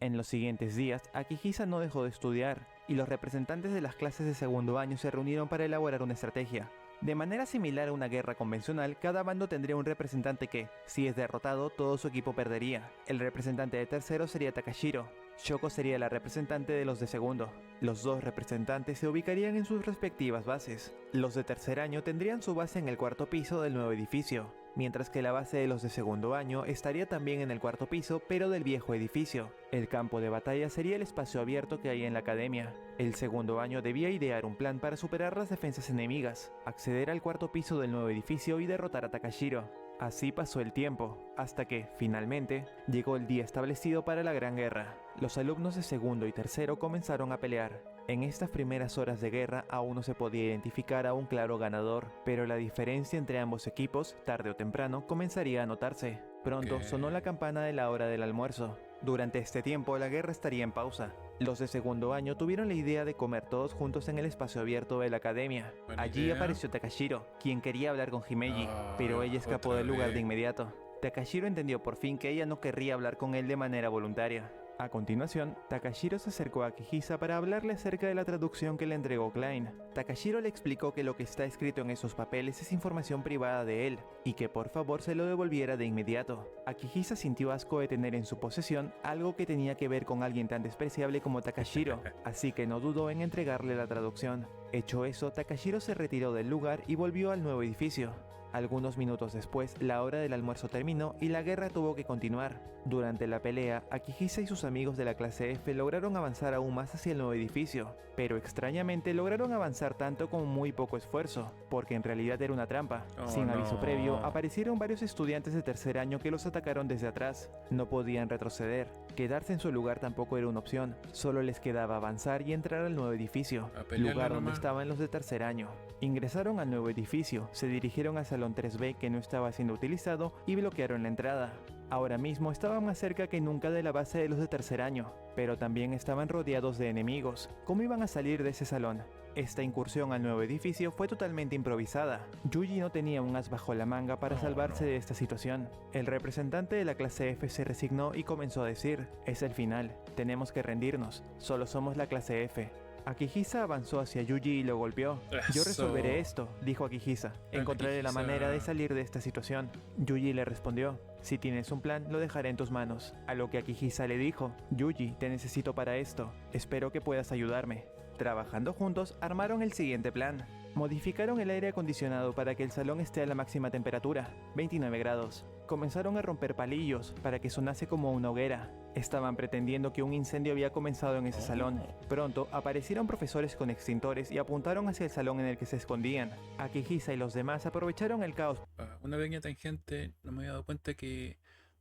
En los siguientes días, Akihisa no dejó de estudiar, y los representantes de las clases de segundo año se reunieron para elaborar una estrategia. De manera similar a una guerra convencional, cada bando tendría un representante que, si es derrotado, todo su equipo perdería. El representante de tercero sería Takashiro. Shoko sería la representante de los de segundo. Los dos representantes se ubicarían en sus respectivas bases. Los de tercer año tendrían su base en el cuarto piso del nuevo edificio, mientras que la base de los de segundo año estaría también en el cuarto piso, pero del viejo edificio. El campo de batalla sería el espacio abierto que hay en la academia. El segundo año debía idear un plan para superar las defensas enemigas, acceder al cuarto piso del nuevo edificio y derrotar a Takashiro. Así pasó el tiempo, hasta que, finalmente, llegó el día establecido para la Gran Guerra. Los alumnos de segundo y tercero comenzaron a pelear. En estas primeras horas de guerra aún no se podía identificar a un claro ganador, pero la diferencia entre ambos equipos, tarde o temprano, comenzaría a notarse. Pronto sonó la campana de la hora del almuerzo. Durante este tiempo la guerra estaría en pausa. Los de segundo año tuvieron la idea de comer todos juntos en el espacio abierto de la academia. Allí apareció Takashiro, quien quería hablar con Himeji, pero ella escapó del lugar de inmediato. Takashiro entendió por fin que ella no querría hablar con él de manera voluntaria. A continuación, Takashiro se acercó a Akihisa para hablarle acerca de la traducción que le entregó Klein. Takashiro le explicó que lo que está escrito en esos papeles es información privada de él, y que por favor se lo devolviera de inmediato. Akihisa sintió asco de tener en su posesión algo que tenía que ver con alguien tan despreciable como Takashiro, así que no dudó en entregarle la traducción. Hecho eso, Takashiro se retiró del lugar y volvió al nuevo edificio. Algunos minutos después, la hora del almuerzo terminó y la guerra tuvo que continuar. Durante la pelea, Akihisa y sus amigos de la clase F lograron avanzar aún más hacia el nuevo edificio, pero extrañamente lograron avanzar tanto con muy poco esfuerzo, porque en realidad era una trampa. Sin aviso previo, aparecieron varios estudiantes de tercer año que los atacaron desde atrás. No podían retroceder. Quedarse en su lugar tampoco era una opción, solo les quedaba avanzar y entrar al nuevo edificio, lugar donde estaban los de tercer año. Ingresaron al nuevo edificio, se dirigieron al salón 3B que no estaba siendo utilizado y bloquearon la entrada. Ahora mismo estaban más cerca que nunca de la base de los de tercer año, pero también estaban rodeados de enemigos. ¿Cómo iban a salir de ese salón? Esta incursión al nuevo edificio fue totalmente improvisada. Yuji no tenía un as bajo la manga para salvarse de esta situación. El representante de la clase F se resignó y comenzó a decir: es el final, tenemos que rendirnos, solo somos la clase F. Akihisa avanzó hacia Yuji y lo golpeó. Yo resolveré esto, dijo Akihisa. Encontraré la manera de salir de esta situación. Yuji le respondió: si tienes un plan, lo dejaré en tus manos. A lo que Akihisa le dijo: Yuji, te necesito para esto. Espero que puedas ayudarme. Trabajando juntos, armaron el siguiente plan. Modificaron el aire acondicionado para que el salón esté a la máxima temperatura, 29 grados. Comenzaron a romper palillos para que sonase como una hoguera. Estaban pretendiendo que un incendio había comenzado en ese salón. Pronto aparecieron profesores con extintores y apuntaron hacia el salón en el que se escondían. Akihisa y los demás aprovecharon el caos. Una pequeña tangente, no me había dado cuenta que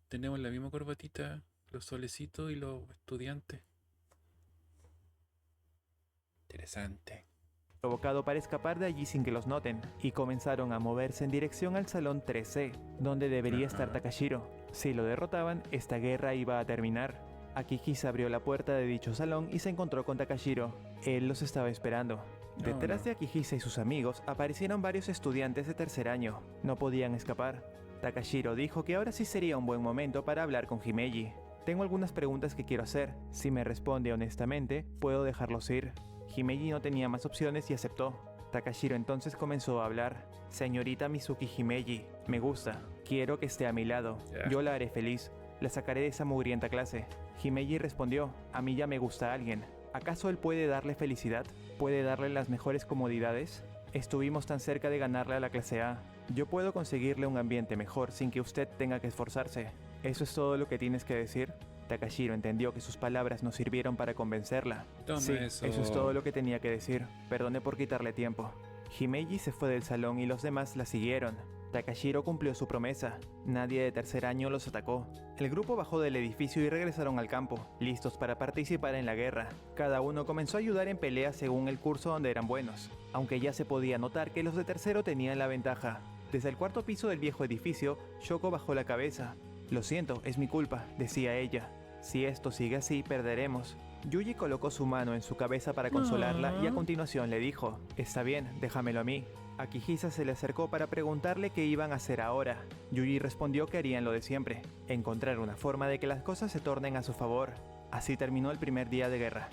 tenemos la misma corbatita, los solecitos y los estudiantes. Interesante. provocado para escapar de allí sin que los noten, y comenzaron a moverse en dirección al salón 3C, donde debería estar Ajá. Takashiro. Si lo derrotaban, esta guerra iba a terminar. Akihisa abrió la puerta de dicho salón y se encontró con Takashiro. Él los estaba esperando. Detrás no. de Akihisa y sus amigos aparecieron varios estudiantes de tercer año. No podían escapar. Takashiro dijo que ahora sí sería un buen momento para hablar con Himeji. Tengo algunas preguntas que quiero hacer. Si me responde honestamente, puedo dejarlos ir. Himeji no tenía más opciones y aceptó. Takashiro entonces comenzó a hablar. Señorita Mizuki Himeji, me gusta. Quiero que esté a mi lado. Ya. Yo la haré feliz. La sacaré de esa mugrienta clase. Himeji respondió, a mí ya me gusta alguien. ¿Acaso él puede darle felicidad? ¿Puede darle las mejores comodidades? Estuvimos tan cerca de ganarle a la clase A. Yo puedo conseguirle un ambiente mejor sin que usted tenga que esforzarse. ¿Eso es todo lo que tienes que decir? Takashiro entendió que sus palabras no sirvieron para convencerla. Toma Sí, eso. eso es todo lo que tenía que decir. Perdone por quitarle tiempo. Himeji se fue del salón y los demás la siguieron. Takashiro cumplió su promesa. Nadie de tercer año los atacó. El grupo bajó del edificio y regresaron al campo, listos para participar en la guerra. Cada uno comenzó a ayudar en peleas según el curso donde eran buenos, aunque ya se podía notar que los de tercero tenían la ventaja. Desde el cuarto piso del viejo edificio, Shoko bajó la cabeza. Lo siento, es mi culpa, decía ella. Si esto sigue así, perderemos. Yuji colocó su mano en su cabeza para consolarla y a continuación le dijo, está bien, déjamelo a mí. Akihisa se le acercó para preguntarle qué iban a hacer ahora. Yuji respondió que harían lo de siempre, encontrar una forma de que las cosas se tornen a su favor. Así terminó el primer día de guerra.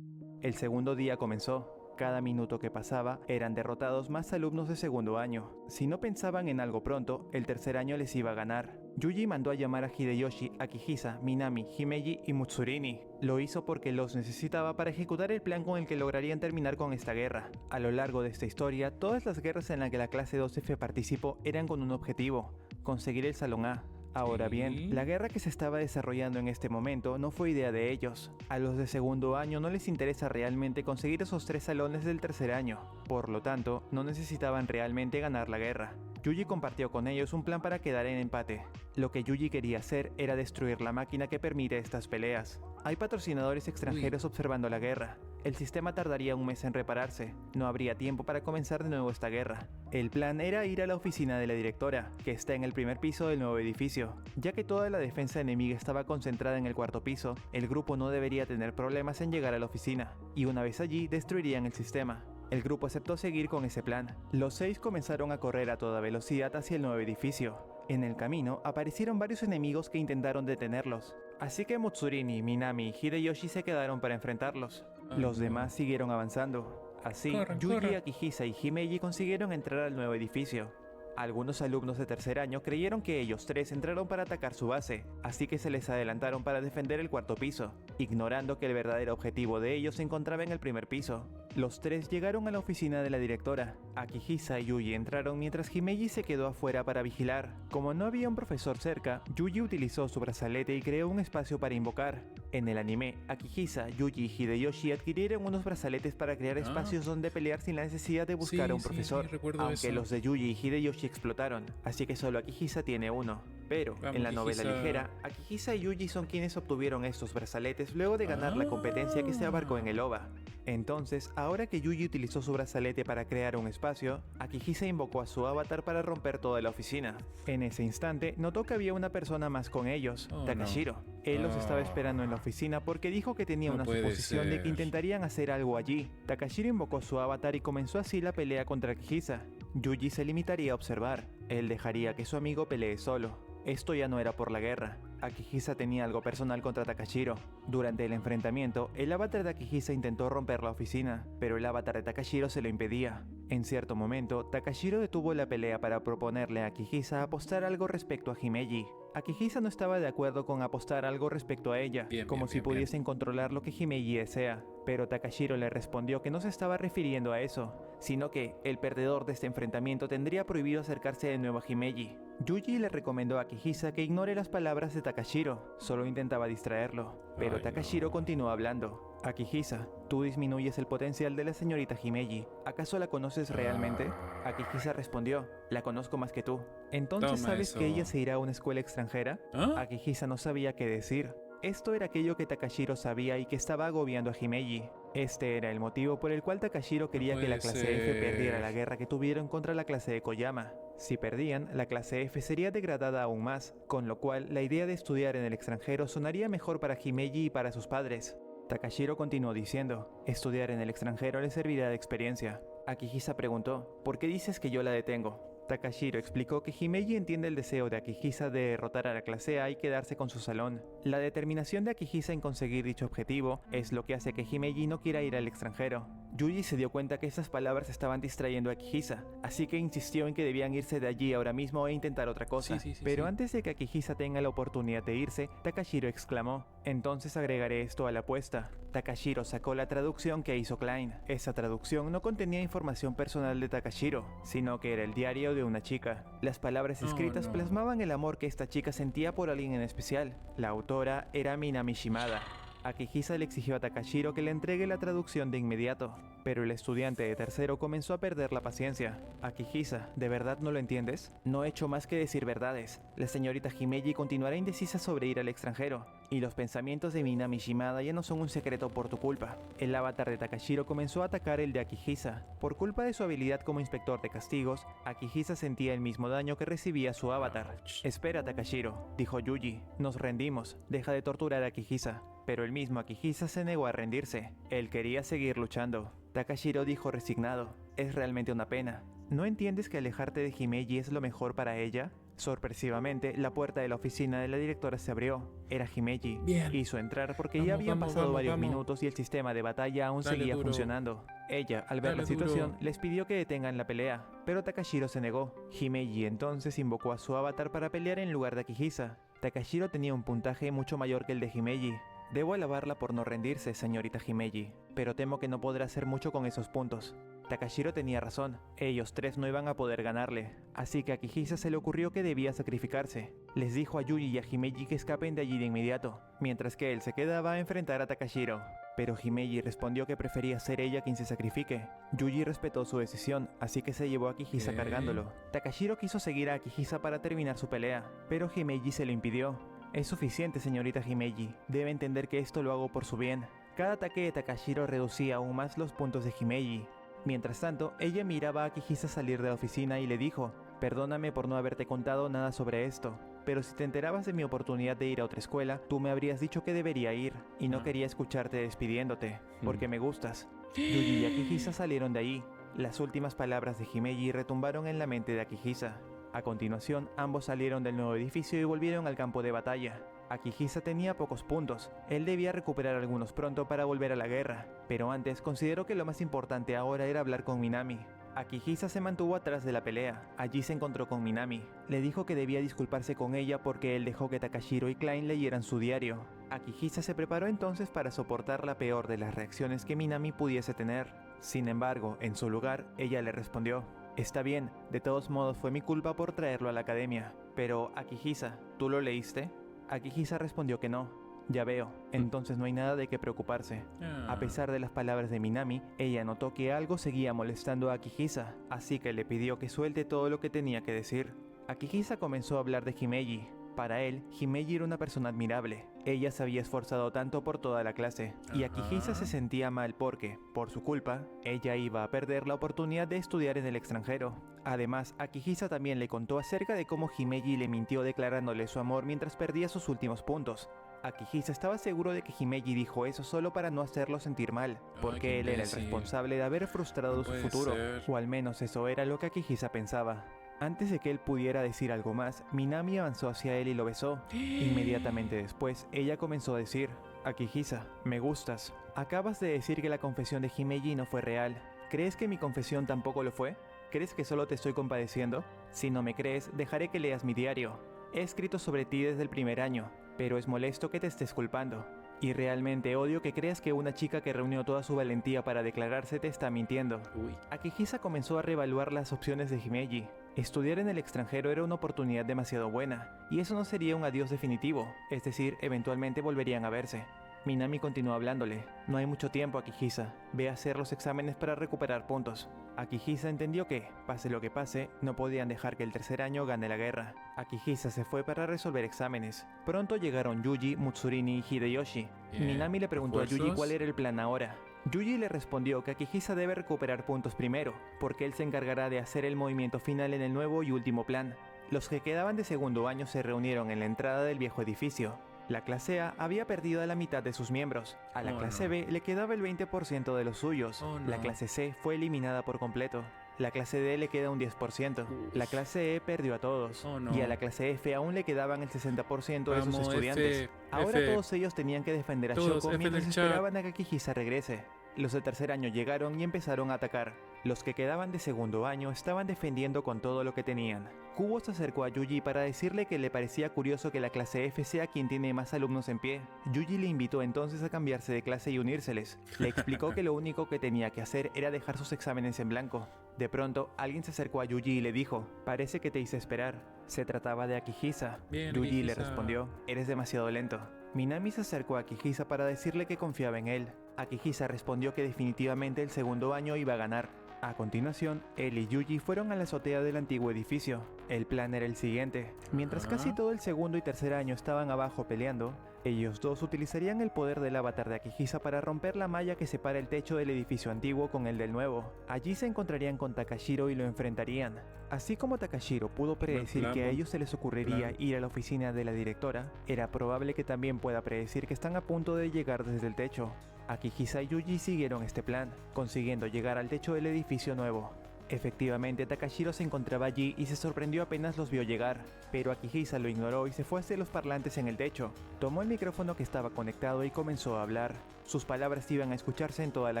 El segundo día comenzó. Cada minuto que pasaba eran derrotados más alumnos de segundo año. Si no pensaban en algo pronto, el tercer año les iba a ganar. Yuji mandó a llamar a Hideyoshi, Akihisa, Minami, Himeji y Mutsurini. Lo hizo porque los necesitaba para ejecutar el plan con el que lograrían terminar con esta guerra. A lo largo de esta historia, todas las guerras en las que la clase 2F participó eran con un objetivo: conseguir el Salón A. Ahora bien, la guerra que se estaba desarrollando en este momento no fue idea de ellos. A los de segundo año no les interesa realmente conseguir esos 3 salones del tercer año. Por lo tanto, no necesitaban realmente ganar la guerra. Yuji compartió con ellos un plan para quedar en empate. Lo que Yuji quería hacer era destruir la máquina que permite estas peleas. Hay patrocinadores extranjeros observando la guerra. El sistema tardaría un mes en repararse. No habría tiempo para comenzar de nuevo esta guerra. El plan era ir a la oficina de la directora, que está en el primer piso del nuevo edificio. Ya que toda la defensa enemiga estaba concentrada en el cuarto piso, el grupo no debería tener problemas en llegar a la oficina, y una vez allí destruirían el sistema. El grupo aceptó seguir con ese plan. Los 6 comenzaron a correr a toda velocidad hacia el nuevo edificio. En el camino aparecieron varios enemigos que intentaron detenerlos. Así que Mutsurini, Minami y Hideyoshi se quedaron para enfrentarlos. Los demás siguieron avanzando. Así, Corran, Yuji, corran. Akihisa y Himeji consiguieron entrar al nuevo edificio. Algunos alumnos de tercer año creyeron que ellos 3 entraron para atacar su base, así que se les adelantaron para defender el cuarto piso, ignorando que el verdadero objetivo de ellos se encontraba en el primer piso. Los 3 llegaron a la oficina de la directora. Akihisa y Yuji entraron mientras Himeji se quedó afuera para vigilar. Como no había un profesor cerca, Yuji utilizó su brazalete y creó un espacio para invocar. En el anime, Akihisa, Yuji y Hideyoshi adquirieron unos brazaletes para crear espacios donde pelear sin la necesidad de buscar a un profesor, recuerdo aunque eso. los de Yuji y Hideyoshi explotaron, así que solo Akihisa tiene uno. Pero, Vamos, en la novela Akihisa. ligera, Akihisa y Yuji son quienes obtuvieron estos brazaletes luego de ganar la competencia que se abarcó en el OVA. Entonces, ahora que Yuji utilizó su brazalete para crear un espacio, Akihisa invocó a su avatar para romper toda la oficina. En ese instante, notó que había una persona más con ellos, Oh, Takashiro. Él los estaba Oh. esperando en la oficina porque dijo que tenía No una puede suposición de que ser. intentarían hacer algo allí. Takashiro invocó su avatar y comenzó así la pelea contra Akihisa. Yuji se limitaría a observar. Él dejaría que su amigo pelee solo. Esto ya no era por la guerra. Akihisa tenía algo personal contra Takashiro. Durante el enfrentamiento, el avatar de Akihisa intentó romper la oficina, pero el avatar de Takashiro se lo impedía. En cierto momento, Takashiro detuvo la pelea para proponerle a Akihisa apostar algo respecto a Himeji. Akihisa no estaba de acuerdo con apostar algo respecto a ella, Bien, como bien, si bien, bien. pudiesen controlar lo que Himeji desea. Pero Takashiro le respondió que no se estaba refiriendo a eso, sino que el perdedor de este enfrentamiento tendría prohibido acercarse de nuevo a Himeji. Yuji le recomendó a Akihisa que ignore las palabras de Takashiro, solo intentaba distraerlo, pero Ay, Takashiro no. continuó hablando. Akihisa, tú disminuyes el potencial de la señorita Himeji. ¿Acaso la conoces realmente? Akihisa respondió, la conozco más que tú. ¿Entonces Toma sabes eso. que ella se irá a una escuela extranjera? ¿Ah? Akihisa no sabía qué decir. Esto era aquello que Takashiro sabía y que estaba agobiando a Himeji. Este era el motivo por el cual Takashiro quería que la puede clase F perdiera la ser. guerra que tuvieron contra la clase de Koyama. Si perdían, la clase F sería degradada aún más, con lo cual la idea de estudiar en el extranjero sonaría mejor para Himeji y para sus padres. Takashiro continuó diciendo, estudiar en el extranjero le servirá de experiencia. Akihisa preguntó, ¿por qué dices que yo la detengo? Takashiro explicó que Himeji entiende el deseo de Akihisa de derrotar a la clase A y quedarse con su salón. La determinación de Akihisa en conseguir dicho objetivo es lo que hace que Himeji no quiera ir al extranjero. Yuji se dio cuenta que estas palabras estaban distrayendo a Akihisa, así que insistió en que debían irse de allí ahora mismo e intentar otra cosa. Pero antes de que Akihisa tenga la oportunidad de irse, Takashiro exclamó, entonces agregaré esto a la apuesta. Takashiro sacó la traducción que hizo Klein. Esa traducción no contenía información personal de Takashiro, sino que era el diario de una chica. Las palabras escritas no. plasmaban el amor que esta chica sentía por alguien en especial. La autora era Minami Shimada. Akihisa le exigió a Takashiro que le entregue la traducción de inmediato, pero el estudiante de tercero comenzó a perder la paciencia. Akihisa, ¿de verdad no lo entiendes? No he hecho más que decir verdades. La señorita Himeji continuará indecisa sobre ir al extranjero, y los pensamientos de Minami Shimada ya no son un secreto por tu culpa. El avatar de Takashiro comenzó a atacar el de Akihisa. Por culpa de su habilidad como inspector de castigos, Akihisa sentía el mismo daño que recibía su avatar. Espera, Takashiro, dijo Yuji, nos rendimos, deja de torturar a Akihisa. Pero el mismo Akihisa se negó a rendirse. Él quería seguir luchando. Takashiro dijo resignado, es realmente una pena. ¿No entiendes que alejarte de Himeji es lo mejor para ella? Sorpresivamente, la puerta de la oficina de la directora se abrió. Era Himeji. Bien. Hizo entrar porque Vamos, ya habían vamos, pasado vamos, varios vamos. minutos y el sistema de batalla aún Dale seguía duro. funcionando. Ella, al ver Dale la situación, duro. les pidió que detengan la pelea, pero Takashiro se negó. Himeji entonces invocó a su avatar para pelear en lugar de Akihisa. Takashiro tenía un puntaje mucho mayor que el de Himeji. Debo alabarla por no rendirse, señorita Himeji, pero temo que no podrá hacer mucho con esos puntos. Takashiro tenía razón, ellos tres no iban a poder ganarle, así que a Akihisa se le ocurrió que debía sacrificarse. Les dijo a Yuji y a Himeji que escapen de allí de inmediato, mientras que él se quedaba a enfrentar a Takashiro. Pero Himeji respondió que prefería ser ella quien se sacrifique. Yuji respetó su decisión, así que se llevó a Akihisa ¿Qué? cargándolo. Takashiro quiso seguir a Akihisa para terminar su pelea, pero Himeji se lo impidió. Es suficiente, señorita Himeji. Debe entender que esto lo hago por su bien. Cada ataque de Takashiro reducía aún más los puntos de Himeji. Mientras tanto, ella miraba a Akihisa salir de la oficina y le dijo, perdóname por no haberte contado nada sobre esto, pero si te enterabas de mi oportunidad de ir a otra escuela, tú me habrías dicho que debería ir, y no quería escucharte despidiéndote, porque me gustas. Yuji y Akihisa salieron de ahí. Las últimas palabras de Himeji retumbaron en la mente de Akihisa. A continuación, ambos salieron del nuevo edificio y volvieron al campo de batalla. Akihisa tenía pocos puntos, él debía recuperar algunos pronto para volver a la guerra, pero antes consideró que lo más importante ahora era hablar con Minami. Akihisa se mantuvo atrás de la pelea, allí se encontró con Minami. Le dijo que debía disculparse con ella porque él dejó que Takashiro y Klein leyeran su diario. Akihisa se preparó entonces para soportar la peor de las reacciones que Minami pudiese tener. Sin embargo, en su lugar, ella le respondió, está bien, de todos modos fue mi culpa por traerlo a la academia. Pero, Akihisa, ¿tú lo leíste? Akihisa respondió que no. Ya veo, entonces no hay nada de qué preocuparse. A pesar de las palabras de Minami, ella notó que algo seguía molestando a Akihisa, así que le pidió que suelte todo lo que tenía que decir. Akihisa comenzó a hablar de Himeji. Para él, Himeji era una persona admirable. Ella se había esforzado tanto por toda la clase, y Akihisa se sentía mal porque, por su culpa, ella iba a perder la oportunidad de estudiar en el extranjero. Además, Akihisa también le contó acerca de cómo Himeji le mintió declarándole su amor mientras perdía sus últimos puntos. Akihisa estaba seguro de que Himeji dijo eso solo para no hacerlo sentir mal, porque qué él era el imbécil. responsable de haber frustrado No su puede futuro, ser. o al menos eso era lo que Akihisa pensaba. Antes de que él pudiera decir algo más, Minami avanzó hacia él y lo besó. Inmediatamente después, ella comenzó a decir, Akihisa, me gustas. Acabas de decir que la confesión de Himeji no fue real. ¿Crees que mi confesión tampoco lo fue? ¿Crees que solo te estoy compadeciendo? Si no me crees, dejaré que leas mi diario. He escrito sobre ti desde el primer año, pero es molesto que te estés culpando. Y realmente odio que creas que una chica que reunió toda su valentía para declararse te está mintiendo. Uy. Akihisa comenzó a reevaluar las opciones de Himeji. Estudiar en el extranjero era una oportunidad demasiado buena, y eso no sería un adiós definitivo, es decir, eventualmente volverían a verse. Minami continuó hablándole. No hay mucho tiempo, Akihisa. Ve a hacer los exámenes para recuperar puntos. Akihisa entendió que, pase lo que pase, no podían dejar que el tercer año gane la guerra. Akihisa se fue para resolver exámenes. Pronto llegaron Yuji, Mutsurini y Hideyoshi. Bien. Minami le preguntó a Yuji ¿Refuerzos? cuál era el plan ahora. Yuji le respondió que Akihisa debe recuperar puntos primero, porque él se encargará de hacer el movimiento final en el nuevo y último plan. Los que quedaban de segundo año se reunieron en la entrada del viejo edificio. La clase A había perdido a la mitad de sus miembros. A la clase B le quedaba el 20% de los suyos. La clase C fue eliminada por completo. La clase D le queda un 10%. La clase E perdió a todos. Y a la clase F aún le quedaban el 60% de sus estudiantes. Ahora todos ellos tenían que defender a Shoko mientras esperaban a que Akihisa regrese. Los de tercer año llegaron y empezaron a atacar. Los que quedaban de segundo año estaban defendiendo con todo lo que tenían. Kubo se acercó a Yuji para decirle que le parecía curioso que la clase F sea quien tiene más alumnos en pie. Yuji le invitó entonces a cambiarse de clase y unírseles. Le explicó que lo único que tenía que hacer era dejar sus exámenes en blanco. De pronto, alguien se acercó a Yuji y le dijo: «Parece que te hice esperar». Se trataba de Akihisa. Bien, Yuji Akihisa le respondió: «Eres demasiado lento». Minami se acercó a Akihisa para decirle que confiaba en él. Akihisa respondió que definitivamente el segundo año iba a ganar. A continuación, él y Yuji fueron a la azotea del antiguo edificio. El plan era el siguiente. Mientras casi todo el segundo y tercer año estaban abajo peleando, ellos dos utilizarían el poder del avatar de Akihisa para romper la malla que separa el techo del edificio antiguo con el del nuevo. Allí se encontrarían con Takashiro y lo enfrentarían. Así como Takashiro pudo predecir que a ellos se les ocurriría ir a la oficina de la directora, era probable que también pueda predecir que están a punto de llegar desde el techo. Akihisa y Yuji siguieron este plan, consiguiendo llegar al techo del edificio nuevo. Efectivamente, Takashiro se encontraba allí y se sorprendió apenas los vio llegar, pero Akihisa lo ignoró y se fue hacia los parlantes en el techo. Tomó el micrófono que estaba conectado y comenzó a hablar. Sus palabras iban a escucharse en toda la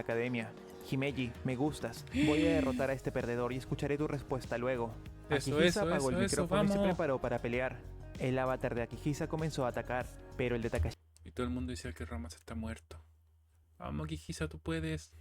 academia. «Himeji, me gustas. Voy a derrotar a este perdedor y escucharé tu respuesta luego». Akihisa apagó el micrófono y se preparó para pelear. El avatar de Akihisa comenzó a atacar, pero el de Takashiro Y todo el mundo decía que Ramas está muerto. Vamos, Akihisa, tú puedes.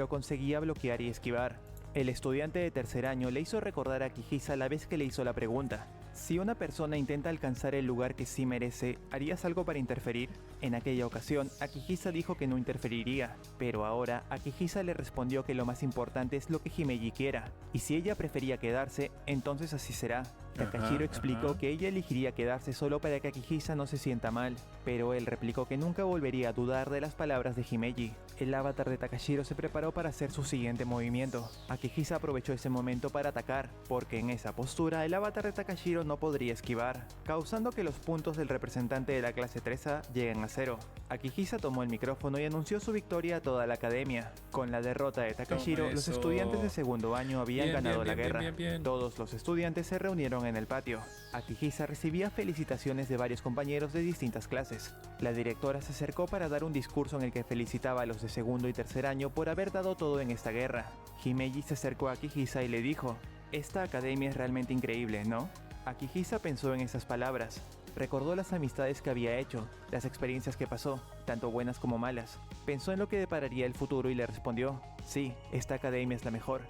conseguía bloquear y esquivar. El estudiante de tercer año le hizo recordar a Akihisa la vez que le hizo la pregunta: «Si una persona intenta alcanzar el lugar que sí merece, ¿harías algo para interferir?». En aquella ocasión, Akihisa dijo que no interferiría, pero ahora Akihisa le respondió que lo más importante es lo que Himeji quiera, y si ella prefería quedarse, entonces así será. Takashiro explicó que ella elegiría quedarse solo para que Akihisa no se sienta mal, pero él replicó que nunca volvería a dudar de las palabras de Himeji. El avatar de Takashiro se preparó para hacer su siguiente movimiento. Akihisa aprovechó ese momento para atacar, porque en esa postura el avatar de Takashiro no podría esquivar, causando que los puntos del representante de la clase 3A lleguen a 0. Akihisa tomó el micrófono y anunció su victoria a toda la academia. Con la derrota de Takashiro, los estudiantes de segundo año habían ganado la guerra. Todos los estudiantes se reunieron en el patio. Akihisa recibía felicitaciones de varios compañeros de distintas clases. La directora se acercó para dar un discurso en el que felicitaba a los de segundo y tercer año por haber dado todo en esta guerra. Himeji se acercó a Akihisa y le dijo: «Esta academia es realmente increíble, ¿no?». Akihisa pensó en esas palabras. Recordó las amistades que había hecho, las experiencias que pasó, tanto buenas como malas. Pensó en lo que depararía el futuro y le respondió: «Sí, esta academia es la mejor».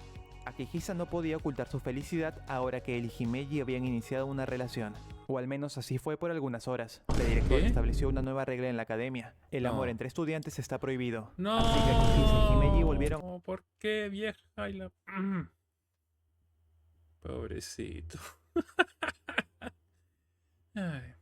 Akihisa no podía ocultar su felicidad ahora que él y Himeji habían iniciado una relación. O al menos así fue por algunas horas. La directora estableció una nueva regla en la academia. El amor entre estudiantes está prohibido. Así que Akihisa y Himeji volvieron... ¿Por qué, vieja? Ay, la... Pobrecito. Ay.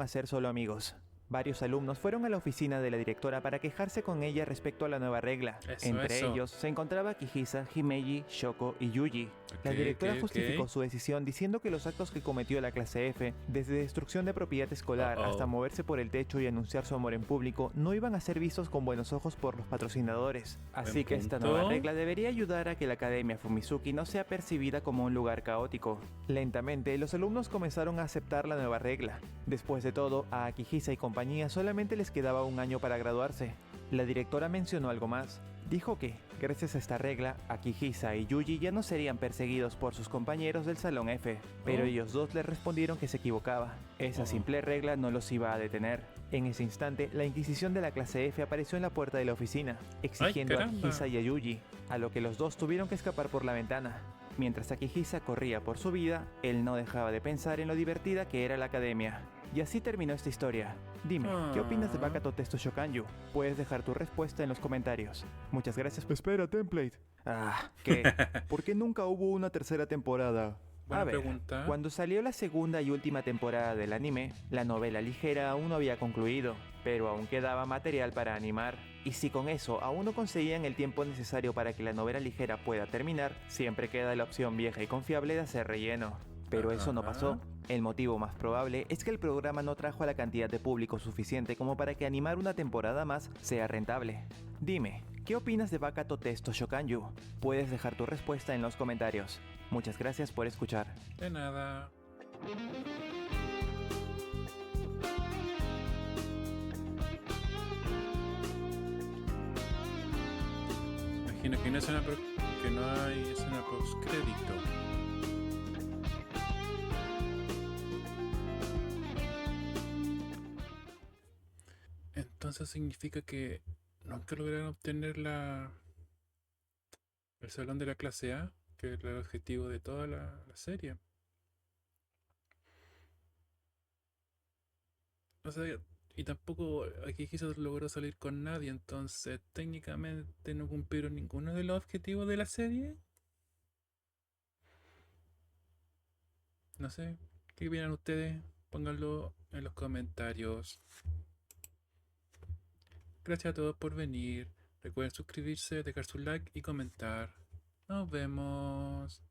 a ser solo amigos. Varios alumnos fueron a la oficina de la directora para quejarse con ella respecto a la nueva regla. Entre ellos se encontraba Akihisa, Himeji, Shoko y Yuji. La directora justificó su decisión diciendo que los actos que cometió la clase F, desde destrucción de propiedad escolar hasta moverse por el techo y anunciar su amor en público, no iban a ser vistos con buenos ojos por los patrocinadores. Así que esta nueva regla debería ayudar a que la Academia Fumizuki no sea percibida como un lugar caótico. Lentamente, los alumnos comenzaron a aceptar la nueva regla. Después de todo, a Akihisa y compañía solamente les quedaba un año para graduarse. La directora mencionó algo más. Dijo que, gracias a esta regla, Akihisa y Yuji ya no serían perseguidos por sus compañeros del Salón F, pero ellos dos le respondieron que se equivocaba. Esa simple regla no los iba a detener. En ese instante, la Inquisición de la clase F apareció en la puerta de la oficina, exigiendo a Akihisa y a Yuji, a lo que los dos tuvieron que escapar por la ventana. Mientras Akihisa corría por su vida, él no dejaba de pensar en lo divertida que era la academia. Y así terminó esta historia. Dime, ¿qué opinas de Bakato Testo Shokanju? Puedes dejar tu respuesta en los comentarios. Muchas gracias. Espera, Template. ¿Qué? ¿Por qué nunca hubo una tercera temporada? Buena A ver, pregunta. cuando salió la segunda y última temporada del anime, la novela ligera aún no había concluido, pero aún quedaba material para animar. Y si con eso aún no conseguían el tiempo necesario para que la novela ligera pueda terminar, siempre queda la opción vieja y confiable de hacer relleno. Pero eso no Ajá. pasó. El motivo más probable es que el programa no trajo a la cantidad de público suficiente como para que animar una temporada más sea rentable. Dime, ¿qué opinas de Bakato Testo Shokanju? Puedes dejar tu respuesta en los comentarios. Muchas gracias por escuchar. De nada. Imagino que que no hay escena post crédito. Entonces significa que nunca lograron obtener el salón de la clase A, que era el objetivo de toda la serie. O sea, y tampoco aquí quizás logró salir con nadie, entonces técnicamente no cumplieron ninguno de los objetivos de la serie. No sé, ¿qué opinan ustedes? Pónganlo en los comentarios. Gracias a todos por venir. Recuerden suscribirse, dejar su like y comentar. Nos vemos.